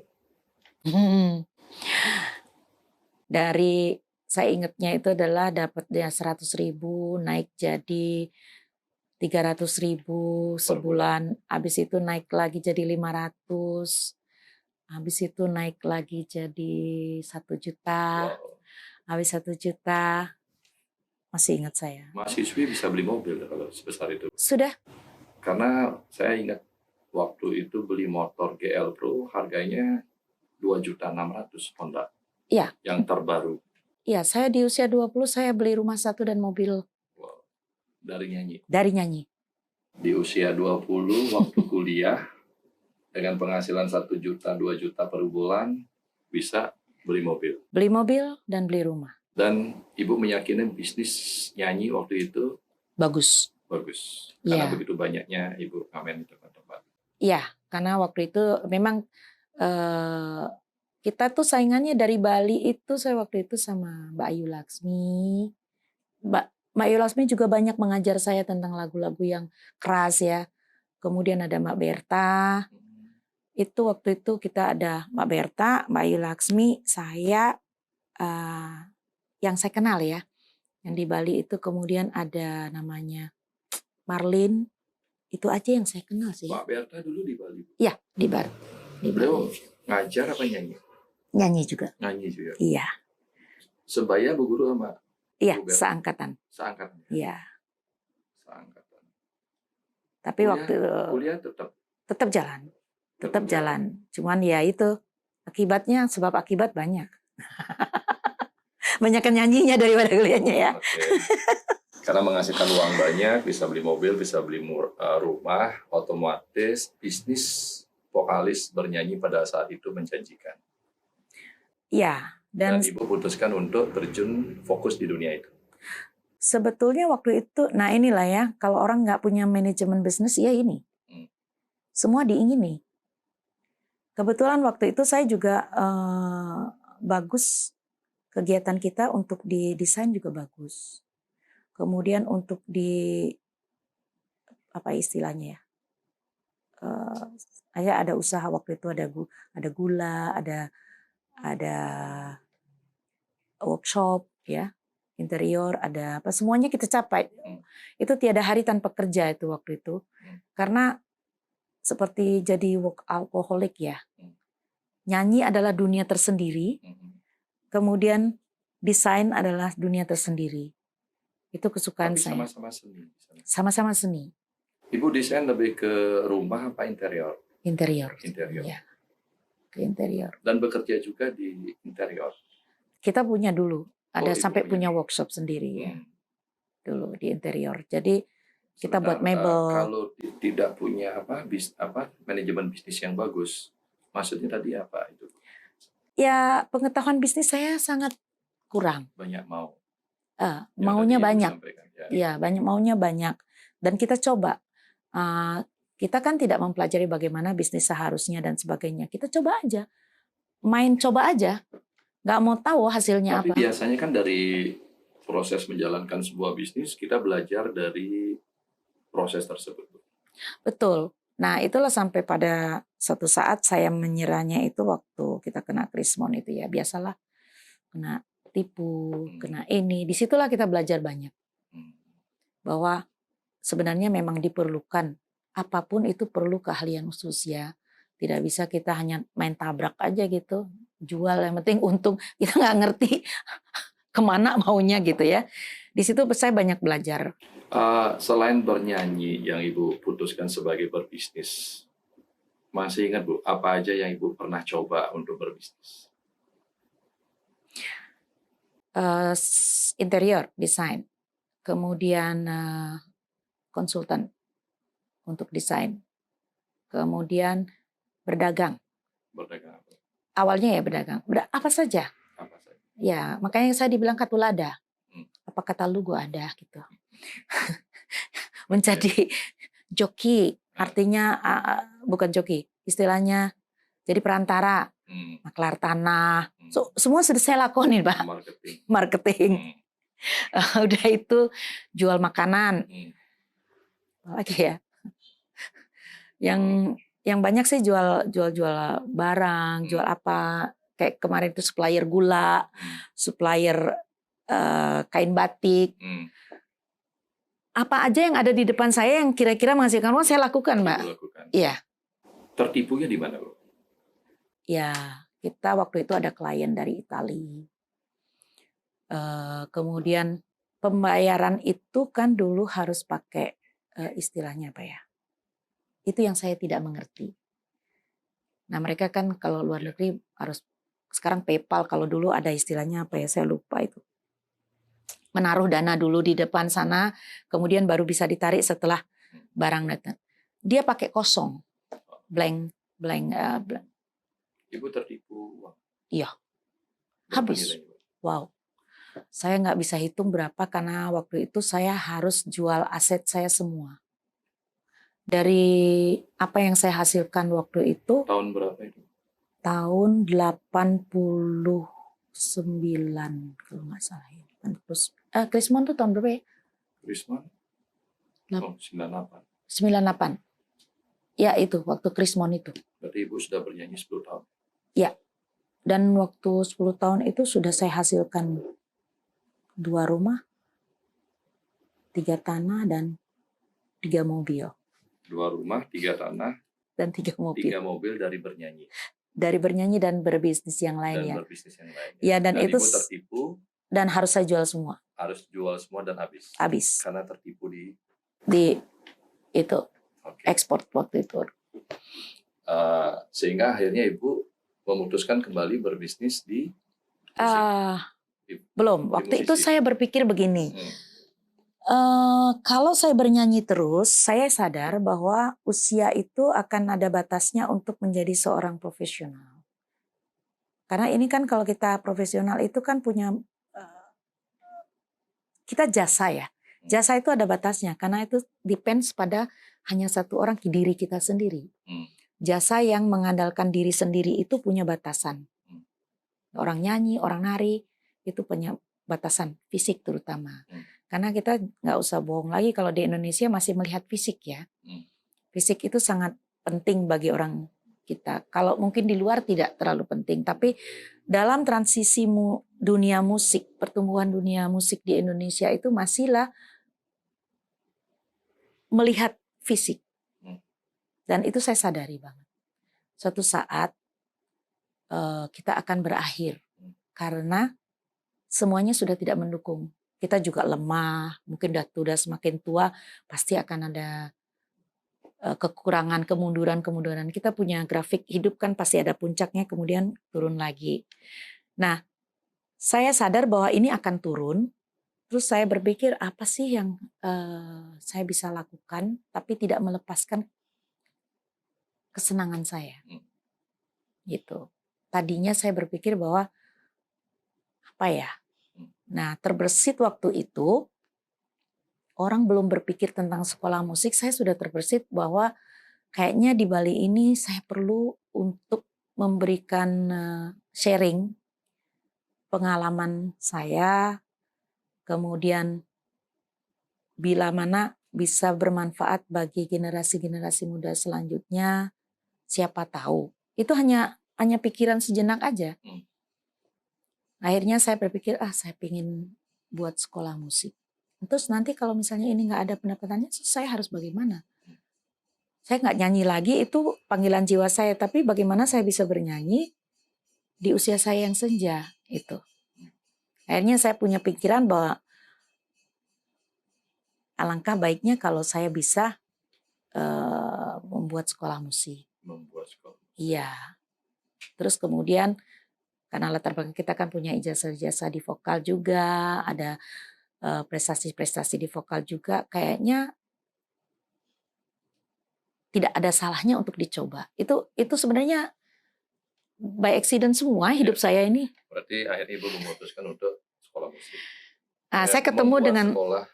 Saya ingatnya itu adalah dapatnya 100.000 naik jadi 300.000 sebulan. Habis itu naik lagi jadi 500. Habis itu naik lagi jadi 1 juta. Wow. Habis 1 juta. Masih ingat saya. Mahasiswi bisa beli mobil kalau sebesar itu? Sudah. Karena saya ingat waktu itu beli motor GL Pro harganya 2.600.000 Honda. Iya. Yang terbaru. Iya, saya di usia 20 saya beli rumah 1 dan mobil. Wow. Dari nyanyi? Dari nyanyi. Di usia 20 waktu kuliah dengan penghasilan 1 juta, 2 juta per bulan bisa beli mobil. Beli mobil dan beli rumah. Dan Ibu meyakini bisnis nyanyi waktu itu bagus. Karena begitu banyaknya Ibu ngamen di tempat-tempat. Iya, karena waktu itu memang kita tuh saingannya dari Bali itu, saya waktu itu sama Mbak Ayu Laksmi. Mbak Ayu Laksmi juga banyak mengajar saya tentang lagu-lagu yang keras ya. Kemudian ada Mbak Berta. Itu waktu itu kita ada Mbak Berta, Mbak Ayu Laksmi, saya, yang saya kenal ya. Yang di Bali itu kemudian ada namanya Marlin. Itu aja yang saya kenal sih. Pak Berta dulu di Bali. Iya, di Bali. Beliau ngajar apa nyanyi? Nyanyi juga. Nyanyi juga. Iya. Sebaya berguru sama Iya, Bu Berta? seangkatan. Seangkatan. Iya. Seangkatan. Tapi waktu kuliah tetap jalan. Tetap jalan. Cuman ya itu akibatnya, sebab akibat banyak. Banyak nyanyinya daripada kuliahnya ya. Okay. Karena menghasilkan uang banyak, bisa beli mobil, bisa beli rumah, otomatis bisnis vokalis bernyanyi pada saat itu menjanjikan. Iya. Dan Ibu putuskan untuk terjun fokus di dunia itu. Sebetulnya waktu itu, nah inilah ya, kalau orang nggak punya manajemen bisnis, ya ini. Semua diingini. Kebetulan waktu itu saya juga bagus, kegiatan kita untuk di desain juga bagus. Kemudian untuk di, apa istilahnya ya, ada usaha waktu itu, ada gula, ada workshop ya, interior, ada apa, semuanya kita capai. Itu tiada hari tanpa kerja itu waktu itu. Karena seperti jadi workaholic ya. Nyanyi adalah dunia tersendiri. Kemudian desain adalah dunia tersendiri. Itu kesukaan saya. Sama-sama seni. Sama-sama seni. Ibu desain lebih ke rumah apa interior? Interior. Ya. Ke interior. Dan bekerja juga di interior. Kita punya dulu, ada sampai punya workshop sendiri ya. Dulu di interior. Jadi kita buat mebel. Kalau tidak punya manajemen bisnis yang bagus, maksudnya tadi apa itu? Ya, pengetahuan bisnis saya sangat kurang. Banyak mau. Maunya banyak. Ya, maunya banyak. Dan kita coba. Kita kan tidak mempelajari bagaimana bisnis seharusnya dan sebagainya. Kita coba aja. Main coba aja. Nggak mau tahu hasilnya apa. Tapi biasanya kan dari proses menjalankan sebuah bisnis, kita belajar dari proses tersebut. Betul. Nah, itulah sampai pada suatu saat saya menyerahnya itu waktu kita kena krismon itu ya. Biasalah kena tipu, kena ini. Disitulah kita belajar banyak. Bahwa sebenarnya memang diperlukan. Apapun itu perlu keahlian khusus ya. Tidak bisa kita hanya main tabrak aja gitu. Jual yang penting untung. Kita nggak ngerti kemana maunya gitu ya. Di situ saya banyak belajar. Selain bernyanyi yang Ibu putuskan sebagai berbisnis, masih ingat Bu, apa aja yang Ibu pernah coba untuk berbisnis? Interior, desain. Kemudian konsultan untuk desain. Kemudian berdagang. Berdagang apa? Awalnya ya berdagang. Apa saja. Apa saja? Ya, makanya saya dibilang katulada. Apa kata lu gue ada gitu. Menjadi joki, artinya bukan joki, istilahnya jadi perantara, maklar tanah. Semua sudah saya lakonin, Pak. Marketing. Udah itu jual makanan. Lagi ya. Yang banyak sih jual barang, jual apa. Kayak kemarin itu supplier gula, supplier kain batik. Apa aja yang ada di depan saya yang kira-kira menghasilkan uang saya lakukan, Mbak. Iya. Tertipunya di mana, Bu? Ya, kita waktu itu ada klien dari Italia. Kemudian pembayaran itu kan dulu harus pakai istilahnya apa ya? Itu yang saya tidak mengerti. Nah, mereka kan kalau luar negeri harus sekarang PayPal, kalau dulu ada istilahnya apa ya? Saya lupa itu. Menaruh dana dulu di depan sana, kemudian baru bisa ditarik setelah barang datang. Dia pakai kosong, blank. Ibu tertipu uang? Iya, habis. Wow, saya nggak bisa hitung berapa karena waktu itu saya harus jual aset saya semua. Dari apa yang saya hasilkan waktu itu. Tahun berapa itu? Tahun 89 kalau nggak salah ya. Krismon tuh tahun berapa ya? Krismon? 98. 98. Ya itu, waktu Krismon itu. Berarti Ibu sudah bernyanyi 10 tahun? Ya. Dan waktu 10 tahun itu sudah saya hasilkan 2 rumah, 3 tanah, dan 3 mobil. 2 rumah, 3 tanah, Dan 3 mobil. 3 mobil dari bernyanyi. Dari bernyanyi dan berbisnis yang lain Dan ya. berbisnis yang lainnya. Ya, dan itu Ibu tertipu. Dan harus saya jual semua. Harus jual semua dan habis. Habis. Karena tertipu di itu okay. ekspor waktu itu. Sehingga akhirnya Ibu memutuskan kembali berbisnis di belum. Waktu itu saya berpikir begini. Kalau saya bernyanyi terus, saya sadar bahwa usia itu akan ada batasnya untuk menjadi seorang profesional. Karena ini kan kalau kita profesional itu kan punya, kita jasa ya. Jasa itu ada batasnya, karena itu depends pada hanya satu orang, diri kita sendiri. Jasa yang mengandalkan diri sendiri itu punya batasan. Orang nyanyi, orang nari, itu punya batasan fisik terutama. Karena kita nggak usah bohong lagi kalau di Indonesia masih melihat fisik ya. Fisik itu sangat penting bagi orang kita. Kalau mungkin di luar tidak terlalu penting. Tapi dalam transisi dunia musik, pertumbuhan dunia musik di Indonesia itu masihlah melihat fisik. Dan itu saya sadari banget. Suatu saat kita akan berakhir. Karena semuanya sudah tidak mendukung. Kita juga lemah, mungkin sudah semakin tua, pasti akan ada kekurangan, kemunduran. Kita punya grafik hidup kan pasti ada puncaknya, kemudian turun lagi. Nah, saya sadar bahwa ini akan turun, terus saya berpikir apa sih yang saya bisa lakukan, tapi tidak melepaskan kesenangan saya. Gitu. Tadinya saya berpikir bahwa, apa ya, nah terbersit waktu itu, orang belum berpikir tentang sekolah musik, saya sudah terbersit bahwa kayaknya di Bali ini saya perlu untuk memberikan sharing pengalaman saya, kemudian bila mana bisa bermanfaat bagi generasi-generasi muda selanjutnya, siapa tahu. Itu hanya pikiran sejenak aja. Akhirnya saya berpikir, saya pengen buat sekolah musik. Terus nanti kalau misalnya ini nggak ada pendapatannya, saya harus bagaimana? Saya nggak nyanyi lagi, itu panggilan jiwa saya. Tapi bagaimana saya bisa bernyanyi di usia saya yang senja? Itu. Akhirnya saya punya pikiran bahwa alangkah baiknya kalau saya bisa membuat sekolah musik. Iya. Terus kemudian karena latar belakang kita kan punya ijazah-ijazah di vokal juga, ada prestasi-prestasi di vokal juga, kayaknya tidak ada salahnya untuk dicoba. Itu sebenarnya by accident semua hidup saya ini. Berarti akhirnya Ibu memutuskan untuk sekolah musik. Saya ketemu dengan sekolah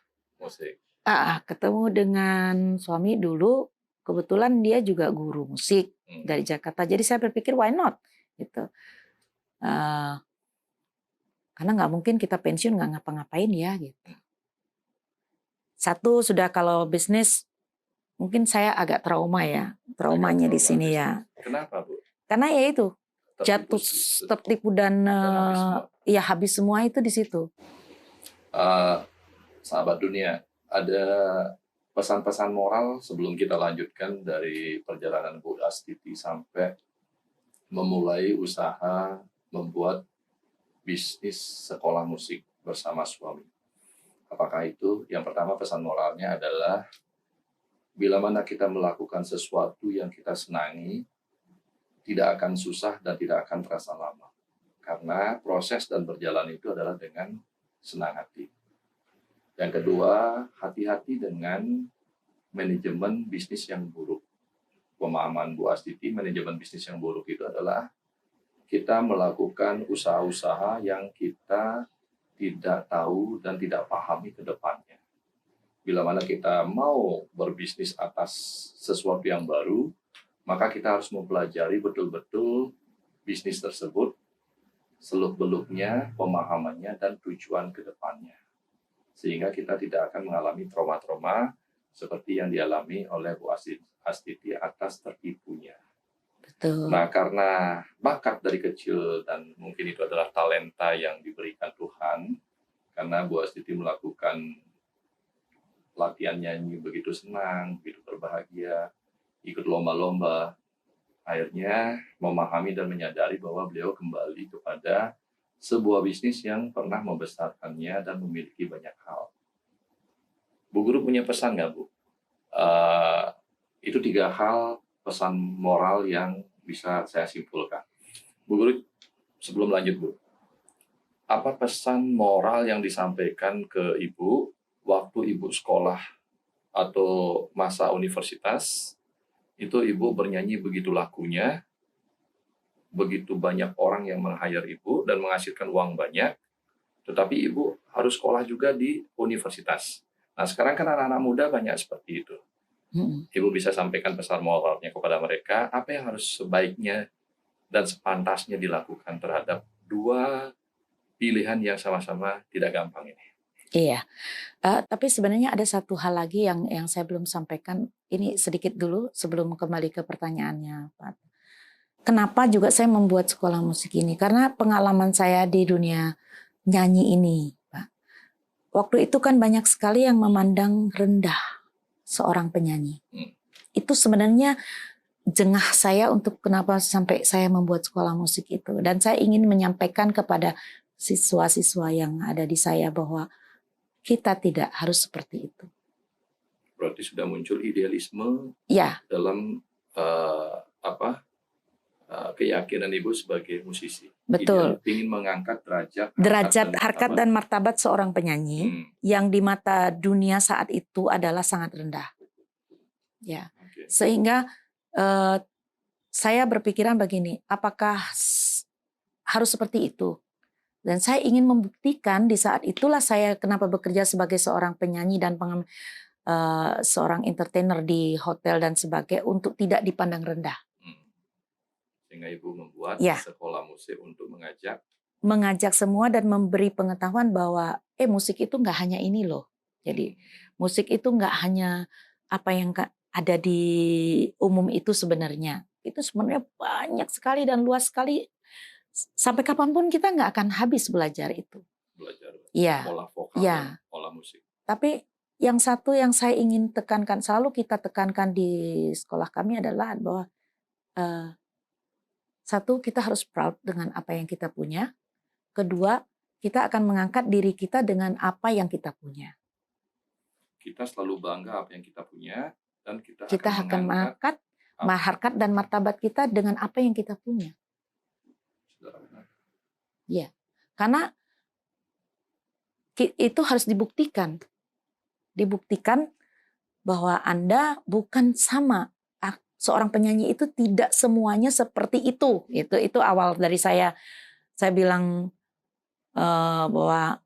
musik. Ketemu dengan suami dulu, kebetulan dia juga guru musik dari Jakarta. Jadi saya berpikir why not gitu. Karena nggak mungkin kita pensiun nggak ngapa-ngapain ya gitu. Satu sudah kalau bisnis mungkin saya agak trauma ya, traumanya di sini ya. Kenapa Bu? Karena ya itu jatuh tertipu dan ya habis semua itu di situ. Sahabat dunia, ada pesan-pesan moral sebelum kita lanjutkan dari perjalanan Bu Astiti sampai memulai usaha membuat bisnis sekolah musik bersama suami. Apakah itu? Yang pertama pesan moralnya adalah bila mana kita melakukan sesuatu yang kita senangi, tidak akan susah dan tidak akan terasa lama. Karena proses dan berjalan itu adalah dengan senang hati. Yang kedua, hati-hati dengan manajemen bisnis yang buruk. Pemahaman Bu Astiti, manajemen bisnis yang buruk itu adalah kita melakukan usaha-usaha yang kita tidak tahu dan tidak pahami ke depannya. Bila mana kita mau berbisnis atas sesuatu yang baru, maka kita harus mempelajari betul-betul bisnis tersebut, seluk-beluknya, pemahamannya, dan tujuan ke depannya. Sehingga kita tidak akan mengalami trauma-trauma seperti yang dialami oleh Bu Astiti atas tertipunya. Betul. Nah, karena bakat dari kecil dan mungkin itu adalah talenta yang diberikan Tuhan, karena Bu Astiti melakukan latihan nyanyi begitu senang, begitu berbahagia, ikut lomba-lomba, akhirnya memahami dan menyadari bahwa beliau kembali kepada sebuah bisnis yang pernah membesarkannya dan memiliki banyak hal. Bu Guru punya pesan nggak, Bu? Itu 3 hal pesan moral yang bisa saya simpulkan. Bu Guru, sebelum lanjut Bu, apa pesan moral yang disampaikan ke Ibu waktu Ibu sekolah atau masa universitas, itu Ibu bernyanyi begitu lakunya, begitu banyak orang yang meng-hire Ibu dan menghasilkan uang banyak, tetapi Ibu harus sekolah juga di universitas. Nah, sekarang kan anak-anak muda banyak seperti itu. Ibu bisa sampaikan pesan moralnya kepada mereka, apa yang harus sebaiknya dan sepantasnya dilakukan terhadap 2 pilihan yang sama-sama tidak gampang ini. Iya, tapi sebenarnya ada satu hal lagi yang saya belum sampaikan, ini sedikit dulu sebelum kembali ke pertanyaannya, Pak. Kenapa juga saya membuat sekolah musik ini? Karena pengalaman saya di dunia nyanyi ini, Pak. Waktu itu kan banyak sekali yang memandang rendah seorang penyanyi. Itu sebenarnya jengah saya untuk kenapa sampai saya membuat sekolah musik itu. Dan saya ingin menyampaikan kepada siswa-siswa yang ada di saya bahwa kita tidak harus seperti itu. Berarti sudah muncul idealisme Ya, dalam keyakinan Ibu sebagai musisi. betul. Ingin mengangkat Derajat, harkat dan martabat seorang penyanyi yang di mata dunia saat itu adalah sangat rendah. Ya, sehingga saya berpikiran begini, apakah harus seperti itu? Dan saya ingin membuktikan di saat itulah saya kenapa bekerja sebagai seorang penyanyi dan seorang entertainer di hotel dan sebagainya untuk tidak dipandang rendah. Sehingga Ibu membuat sekolah musik untuk mengajak semua dan memberi pengetahuan bahwa musik itu nggak hanya ini loh. Jadi musik itu nggak hanya apa yang ada di umum itu sebenarnya. Itu sebenarnya banyak sekali dan luas sekali. Sampai kapanpun kita nggak akan habis belajar itu. Olah vokal, olah musik. Tapi yang satu yang saya ingin tekankan, selalu kita tekankan di sekolah kami adalah bahwa satu, kita harus proud dengan apa yang kita punya. Kedua, kita akan mengangkat diri kita dengan apa yang kita punya. Kita selalu bangga apa yang kita punya dan kita akan mengangkat harkat dan martabat kita dengan apa yang kita punya. Ya, karena itu harus dibuktikan. Dibuktikan bahwa Anda bukan sama. Seorang penyanyi itu tidak semuanya seperti itu. Itu awal dari saya. Saya bilang bahwa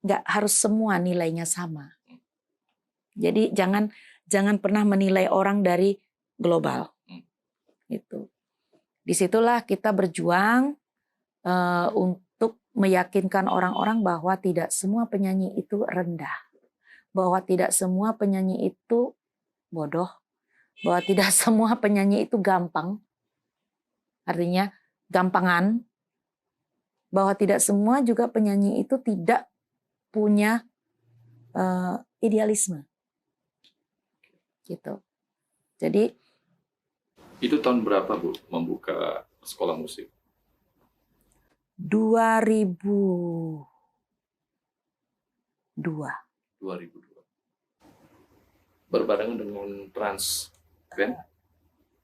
nggak harus semua nilainya sama. Jadi jangan pernah menilai orang dari global. Itu. Disitulah kita berjuang untuk meyakinkan orang-orang bahwa tidak semua penyanyi itu rendah, bahwa tidak semua penyanyi itu bodoh, bahwa tidak semua penyanyi itu gampang, artinya gampangan, bahwa tidak semua juga penyanyi itu tidak punya idealisme, gitu. Jadi itu tahun berapa Bu membuka sekolah musik? 2002. 2002. Berbarengan dengan Trans Band?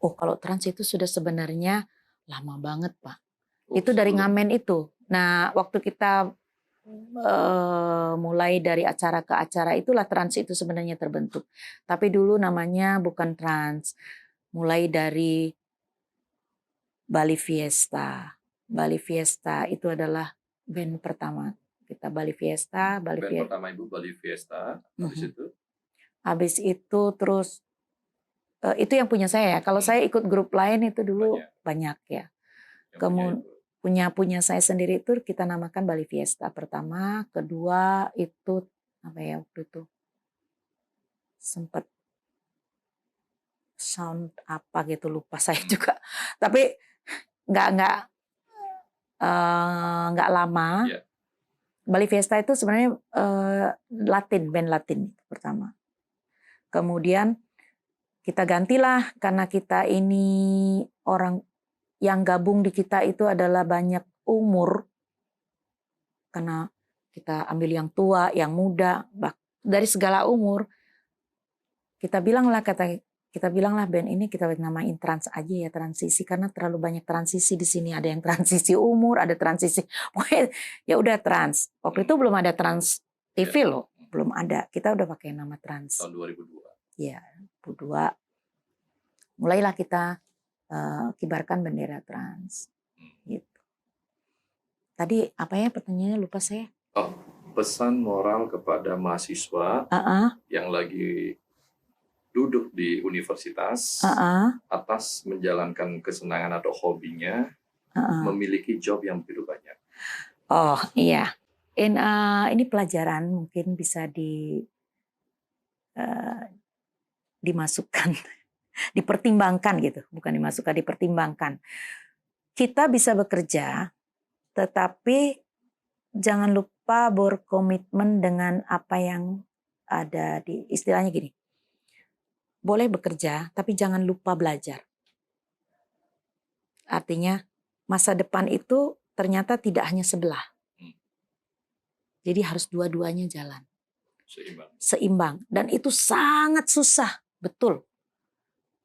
Oh, kalau Trans itu sudah sebenarnya lama banget, Pak. Itu dari ngamen itu. Nah, waktu kita mulai dari acara ke acara itulah Trans itu sebenarnya terbentuk. Tapi dulu namanya bukan Trans. Mulai dari Bali Fiesta. Bali Fiesta itu adalah band pertama kita, Bali Fiesta. Band pertama Ibu Bali Fiesta. Habis itu terus itu yang punya saya ya. Kalau saya ikut grup lain itu dulu banyak ya. Kemudian punya saya sendiri itu kita namakan Bali Fiesta pertama, kedua itu apa ya waktu itu sempat sound apa gitu, lupa saya juga. Tapi nggak lama. Iya. Bali Fiesta itu sebenarnya band Latin pertama. Kemudian kita gantilah karena kita ini orang yang gabung di kita itu adalah banyak umur. Karena kita ambil yang tua, yang muda, dari segala umur. Kita bilanglah band ini kita namain trans aja ya, transisi, karena terlalu banyak transisi di sini. Ada yang transisi umur, ada transisi, pokoknya ya udah trans. Waktu itu belum ada trans TV loh, belum ada. Kita udah pakai nama trans. Tahun 2002. Iya, 2002. Mulailah kita kibarkan bendera trans. Gitu. Tadi apa ya pertanyaannya, lupa saya. Oh, pesan moral kepada mahasiswa yang lagi duduk di universitas atas menjalankan kesenangan atau hobinya, memiliki job yang begitu banyak. Oh iya, ini pelajaran mungkin bisa dimasukkan, dipertimbangkan gitu, bukan dimasukkan, dipertimbangkan. Kita bisa bekerja, tetapi jangan lupa berkomitmen dengan apa yang ada di, istilahnya gini. Boleh bekerja, tapi jangan lupa belajar. Artinya masa depan itu ternyata tidak hanya sebelah. Jadi harus dua-duanya jalan. Seimbang. Dan itu sangat susah, betul.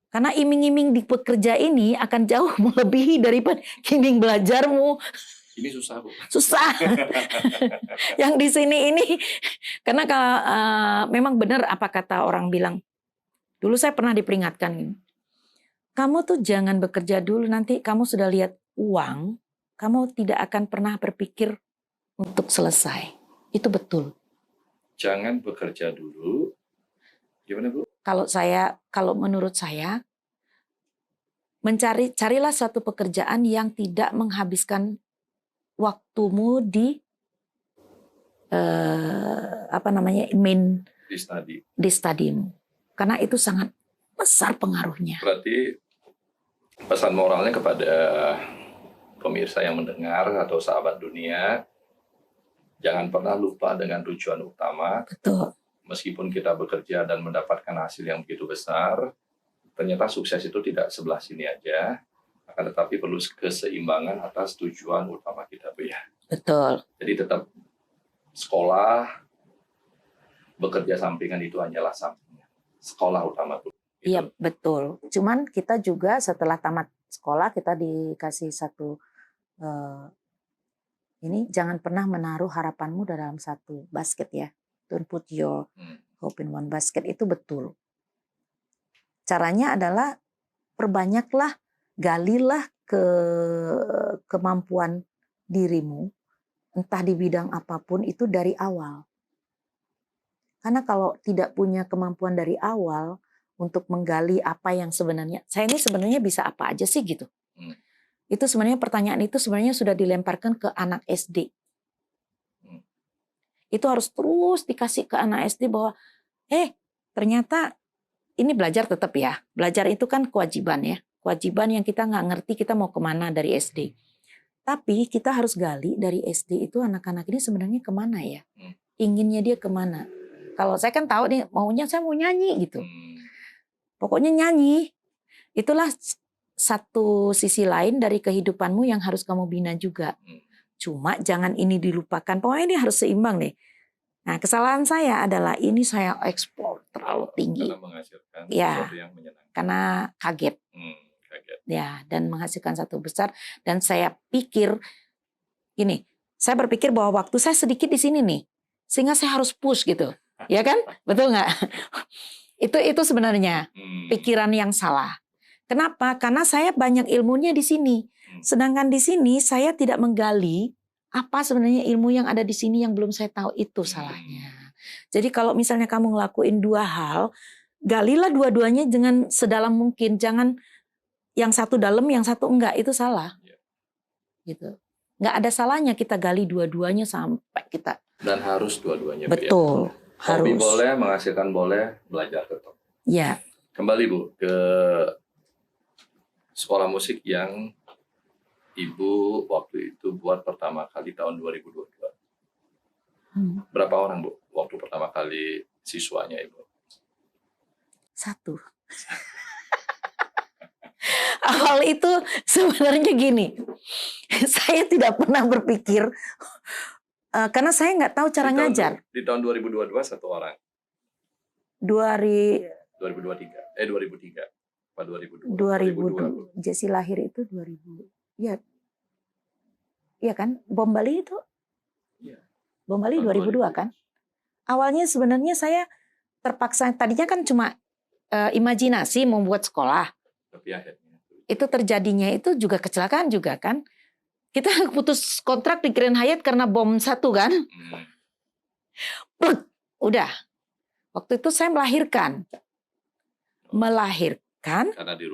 Karena iming-iming di pekerja ini akan jauh melebihi daripada iming belajarmu. Ini susah, Bu. Susah. Yang di sini ini, karena memang benar apa kata orang bilang. Dulu saya pernah diperingatkan, kamu tuh jangan bekerja dulu, nanti kamu sudah lihat uang, kamu tidak akan pernah berpikir untuk selesai. Itu betul. Jangan bekerja dulu. Gimana, Bu? Kalau menurut saya, carilah satu pekerjaan yang tidak menghabiskan waktumu di di studimu. Karena itu sangat besar pengaruhnya. Berarti pesan moralnya kepada pemirsa yang mendengar atau sahabat dunia, jangan pernah lupa dengan tujuan utama. Betul. Meskipun kita bekerja dan mendapatkan hasil yang begitu besar, ternyata sukses itu tidak sebelah sini aja, akan tetapi perlu keseimbangan atas tujuan utama kita, Bu ya. Betul. Jadi tetap sekolah, bekerja sampingan itu hanyalah sampingan. Sekolah utama, Bu. Gitu. Iya, betul. Cuman kita juga setelah tamat sekolah kita dikasih satu ini, jangan pernah menaruh harapanmu dalam satu basket ya. Don't put your hope in one basket, itu betul. Caranya adalah perbanyaklah, galilah kemampuan dirimu, entah di bidang apapun itu dari awal. Karena kalau tidak punya kemampuan dari awal untuk menggali apa yang sebenarnya, saya ini sebenarnya bisa apa aja sih gitu. Itu sebenarnya pertanyaan itu sebenarnya sudah dilemparkan ke anak SD. Itu harus terus dikasih ke anak SD bahwa, ternyata ini belajar tetap ya. Belajar itu kan kewajiban ya. Kewajiban yang kita nggak ngerti kita mau kemana dari SD. Tapi kita harus gali dari SD itu anak-anak ini sebenarnya kemana ya. Inginnya dia kemana. Kalau saya kan tahu nih maunya saya mau nyanyi gitu. Pokoknya nyanyi. Itulah satu sisi lain dari kehidupanmu yang harus kamu bina juga. Cuma jangan ini dilupakan. Pokoknya ini harus seimbang nih. Nah, kesalahan saya adalah ini saya ekspor terlalu tinggi. Karena menghasilkan sesuatu yang menyenangkan. Karena kaget. Kaget. Ya, dan menghasilkan satu besar. Dan saya pikir gini, saya berpikir bahwa waktu saya sedikit di sini nih, sehingga saya harus push gitu. Ya kan? Betul nggak? Itu sebenarnya pikiran yang salah. Kenapa? Karena saya banyak ilmunya di sini. Sedangkan di sini saya tidak menggali apa sebenarnya ilmu yang ada di sini yang belum saya tahu, itu salahnya. Jadi kalau misalnya kamu ngelakuin dua hal, galilah dua-duanya dengan sedalam mungkin. Jangan yang satu dalam, yang satu enggak, itu salah. Gitu. Nggak ada salahnya kita gali dua-duanya sampai kita. Dan harus dua-duanya. Betul. Ya. Hobi Harus. boleh, menghasilkan boleh, belajar tetap. Ya. Kembali Bu ke sekolah musik yang Ibu waktu itu buat pertama kali tahun 2022. Berapa orang Bu waktu pertama kali siswanya Ibu? 1. Awal itu sebenarnya gini, saya tidak pernah berpikir karena saya nggak tahu cara ngajar. Di tahun 2022 1 orang. 2003. 2003. Apa 2002? 2000 Jesse lahir itu 2000. Ya. Iya kan? Bom Bali itu? Iya. Bom Bali Tahun 2002 kan? Awalnya sebenarnya saya terpaksa, tadinya kan cuma imajinasi membuat sekolah. Tapi akhirnya Itu terjadinya itu juga kecelakaan juga kan? Kita putus kontrak di Grand Hyatt karena bom 1 kan? Pluk, udah. Waktu itu saya melahirkan. Karena di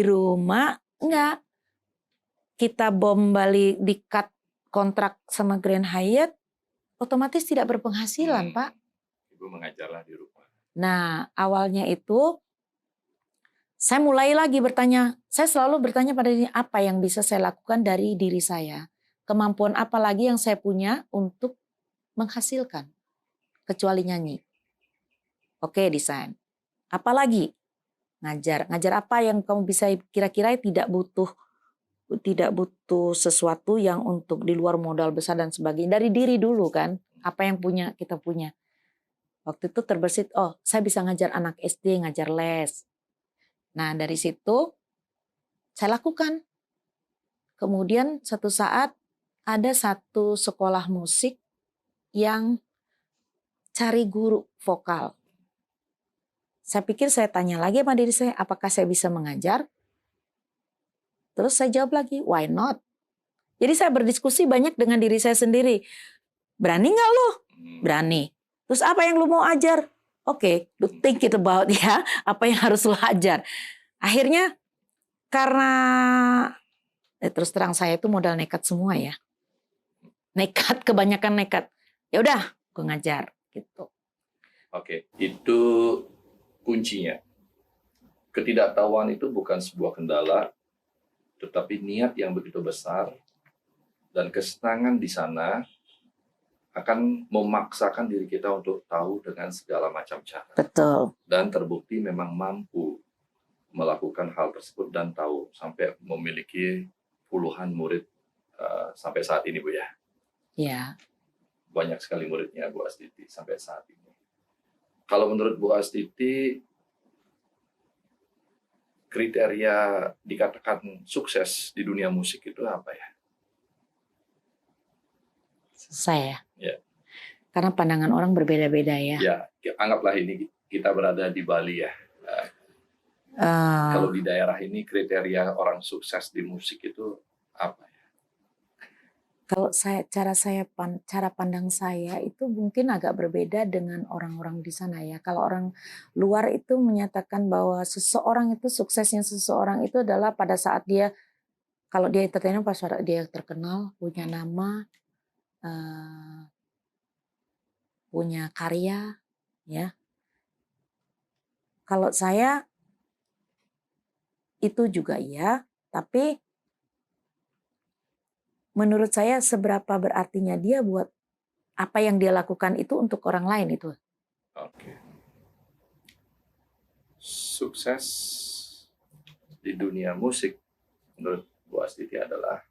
rumah enggak. Kita bom Bali, di-cut kontrak sama Grand Hyatt, otomatis tidak berpenghasilan, Pak. Ibu mengajarlah di rumah. Nah, awalnya itu saya mulai lagi bertanya. Saya selalu bertanya pada diri, apa yang bisa saya lakukan dari diri saya? Kemampuan apa lagi yang saya punya untuk menghasilkan? Kecuali nyanyi. Oke, desain. Apa lagi? Ngajar. Ngajar apa yang kamu bisa kira-kira tidak butuh sesuatu yang untuk di luar modal besar dan sebagainya. Dari diri dulu kan. Apa yang kita punya. Waktu itu terbersit, oh saya bisa ngajar anak SD, ngajar les. Nah dari situ saya lakukan. Kemudian satu saat ada satu sekolah musik yang cari guru vokal. Saya pikir saya tanya lagi sama diri saya, apakah saya bisa mengajar? Terus saya jawab lagi, why not? Jadi saya berdiskusi banyak dengan diri saya sendiri. Berani nggak lo? Berani. Terus apa yang lo mau ajar? Oke, lo think it about ya, apa yang harus lo ajar. Akhirnya karena terus terang saya itu modal nekat semua ya. Nekat, kebanyakan nekat. Ya udah, gue ngajar gitu. Oke, itu kuncinya. Ketidaktahuan itu bukan sebuah kendala, tetapi niat yang begitu besar dan kesenangan di sana akan memaksakan diri kita untuk tahu dengan segala macam cara. Betul. Dan terbukti memang mampu melakukan hal tersebut dan tahu sampai memiliki puluhan murid sampai saat ini Bu ya. Ya. Banyak sekali muridnya Bu Astiti sampai saat ini. Kalau menurut Bu Astiti, kriteria dikatakan sukses di dunia musik itu apa ya? Saya. Ya. Karena pandangan orang berbeda-beda ya. Ya, anggaplah ini kita berada di Bali ya. Kalau di daerah ini kriteria orang sukses di musik itu apa ya? Kalau cara pandang saya itu mungkin agak berbeda dengan orang-orang di sana ya. Kalau orang luar itu menyatakan bahwa seseorang itu suksesnya seseorang itu adalah pada saat dia, kalau dia entertainer pas dia terkenal, punya nama, punya karya, ya. Kalau saya itu juga iya, tapi menurut saya seberapa berartinya dia buat apa yang dia lakukan itu untuk orang lain itu. Oke. Sukses di dunia musik menurut Bu Astiti adalah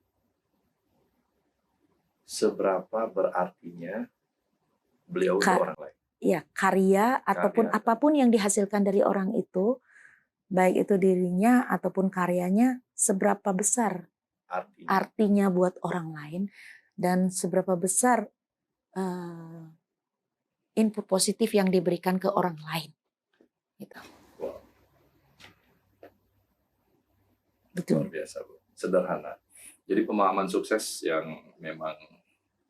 seberapa berartinya beliau untuk orang lain. Ya, karya ataupun apapun yang dihasilkan dari orang itu, baik itu dirinya ataupun karyanya, seberapa besar artinya buat orang lain dan seberapa besar input positif yang diberikan ke orang lain. Gitu. Wow. Betul. Luar biasa Bu. Sederhana. Jadi pemahaman sukses yang memang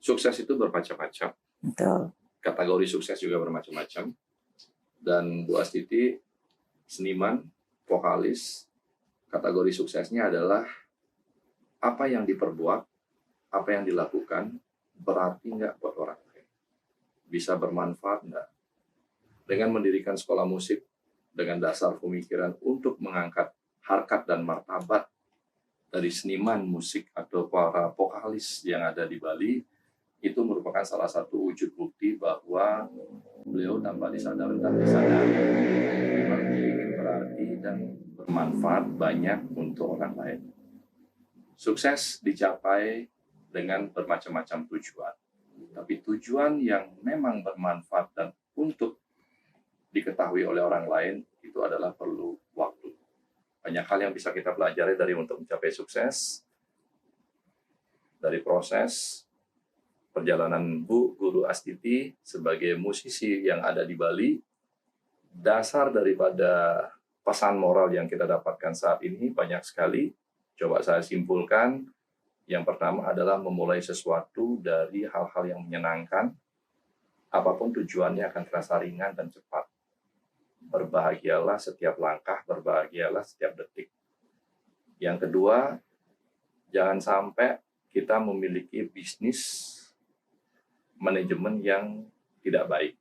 sukses itu bermacam-macam. Betul. Kategori sukses juga bermacam-macam. Dan Bu Astiti seniman, vokalis, kategori suksesnya adalah apa yang diperbuat, apa yang dilakukan, berarti nggak buat orang lain? Bisa bermanfaat nggak? Dengan mendirikan sekolah musik, dengan dasar pemikiran untuk mengangkat harkat dan martabat dari seniman musik atau para vokalis yang ada di Bali, itu merupakan salah satu wujud bukti bahwa beliau tanpa disadari berarti dan bermanfaat banyak untuk orang lain. Sukses dicapai dengan bermacam-macam tujuan, tapi tujuan yang memang bermanfaat dan untuk diketahui oleh orang lain itu adalah perlu waktu. Banyak hal yang bisa kita pelajari dari untuk mencapai sukses, dari proses perjalanan Bu Guru Astiti sebagai musisi yang ada di Bali. Dasar daripada pesan moral yang kita dapatkan saat ini banyak sekali. Coba saya simpulkan. Yang pertama adalah memulai sesuatu dari hal-hal yang menyenangkan. Apapun tujuannya akan terasa ringan dan cepat. Berbahagialah setiap langkah, berbahagialah setiap detik. Yang kedua, jangan sampai kita memiliki bisnis manajemen yang tidak baik.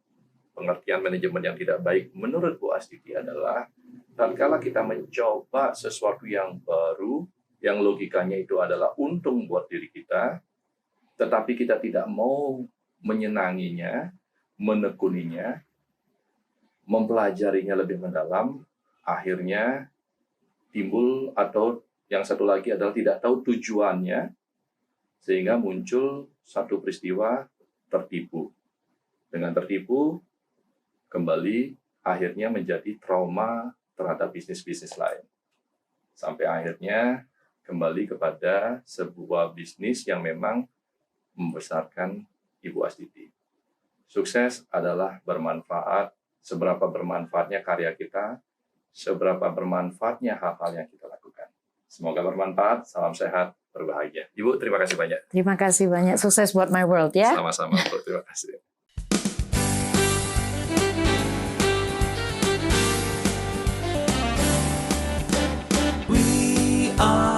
Pengertian manajemen yang tidak baik menurut Bu Astiti adalah tatkala kita mencoba sesuatu yang baru, yang logikanya itu adalah untung buat diri kita, tetapi kita tidak mau menyenanginya, menekuninya, mempelajarinya lebih mendalam, akhirnya timbul atau yang satu lagi adalah tidak tahu tujuannya, sehingga muncul satu peristiwa tertipu. Dengan tertipu, kembali akhirnya menjadi trauma terhadap bisnis-bisnis lain. Sampai akhirnya kembali kepada sebuah bisnis yang memang membesarkan Ibu Astiti. Sukses adalah bermanfaat. Seberapa bermanfaatnya karya kita, seberapa bermanfaatnya hal-hal yang kita lakukan. Semoga bermanfaat, salam sehat, berbahagia. Ibu, terima kasih banyak. Terima kasih banyak, sukses buat My World ya. Sama-sama, Bu. Terima kasih. We are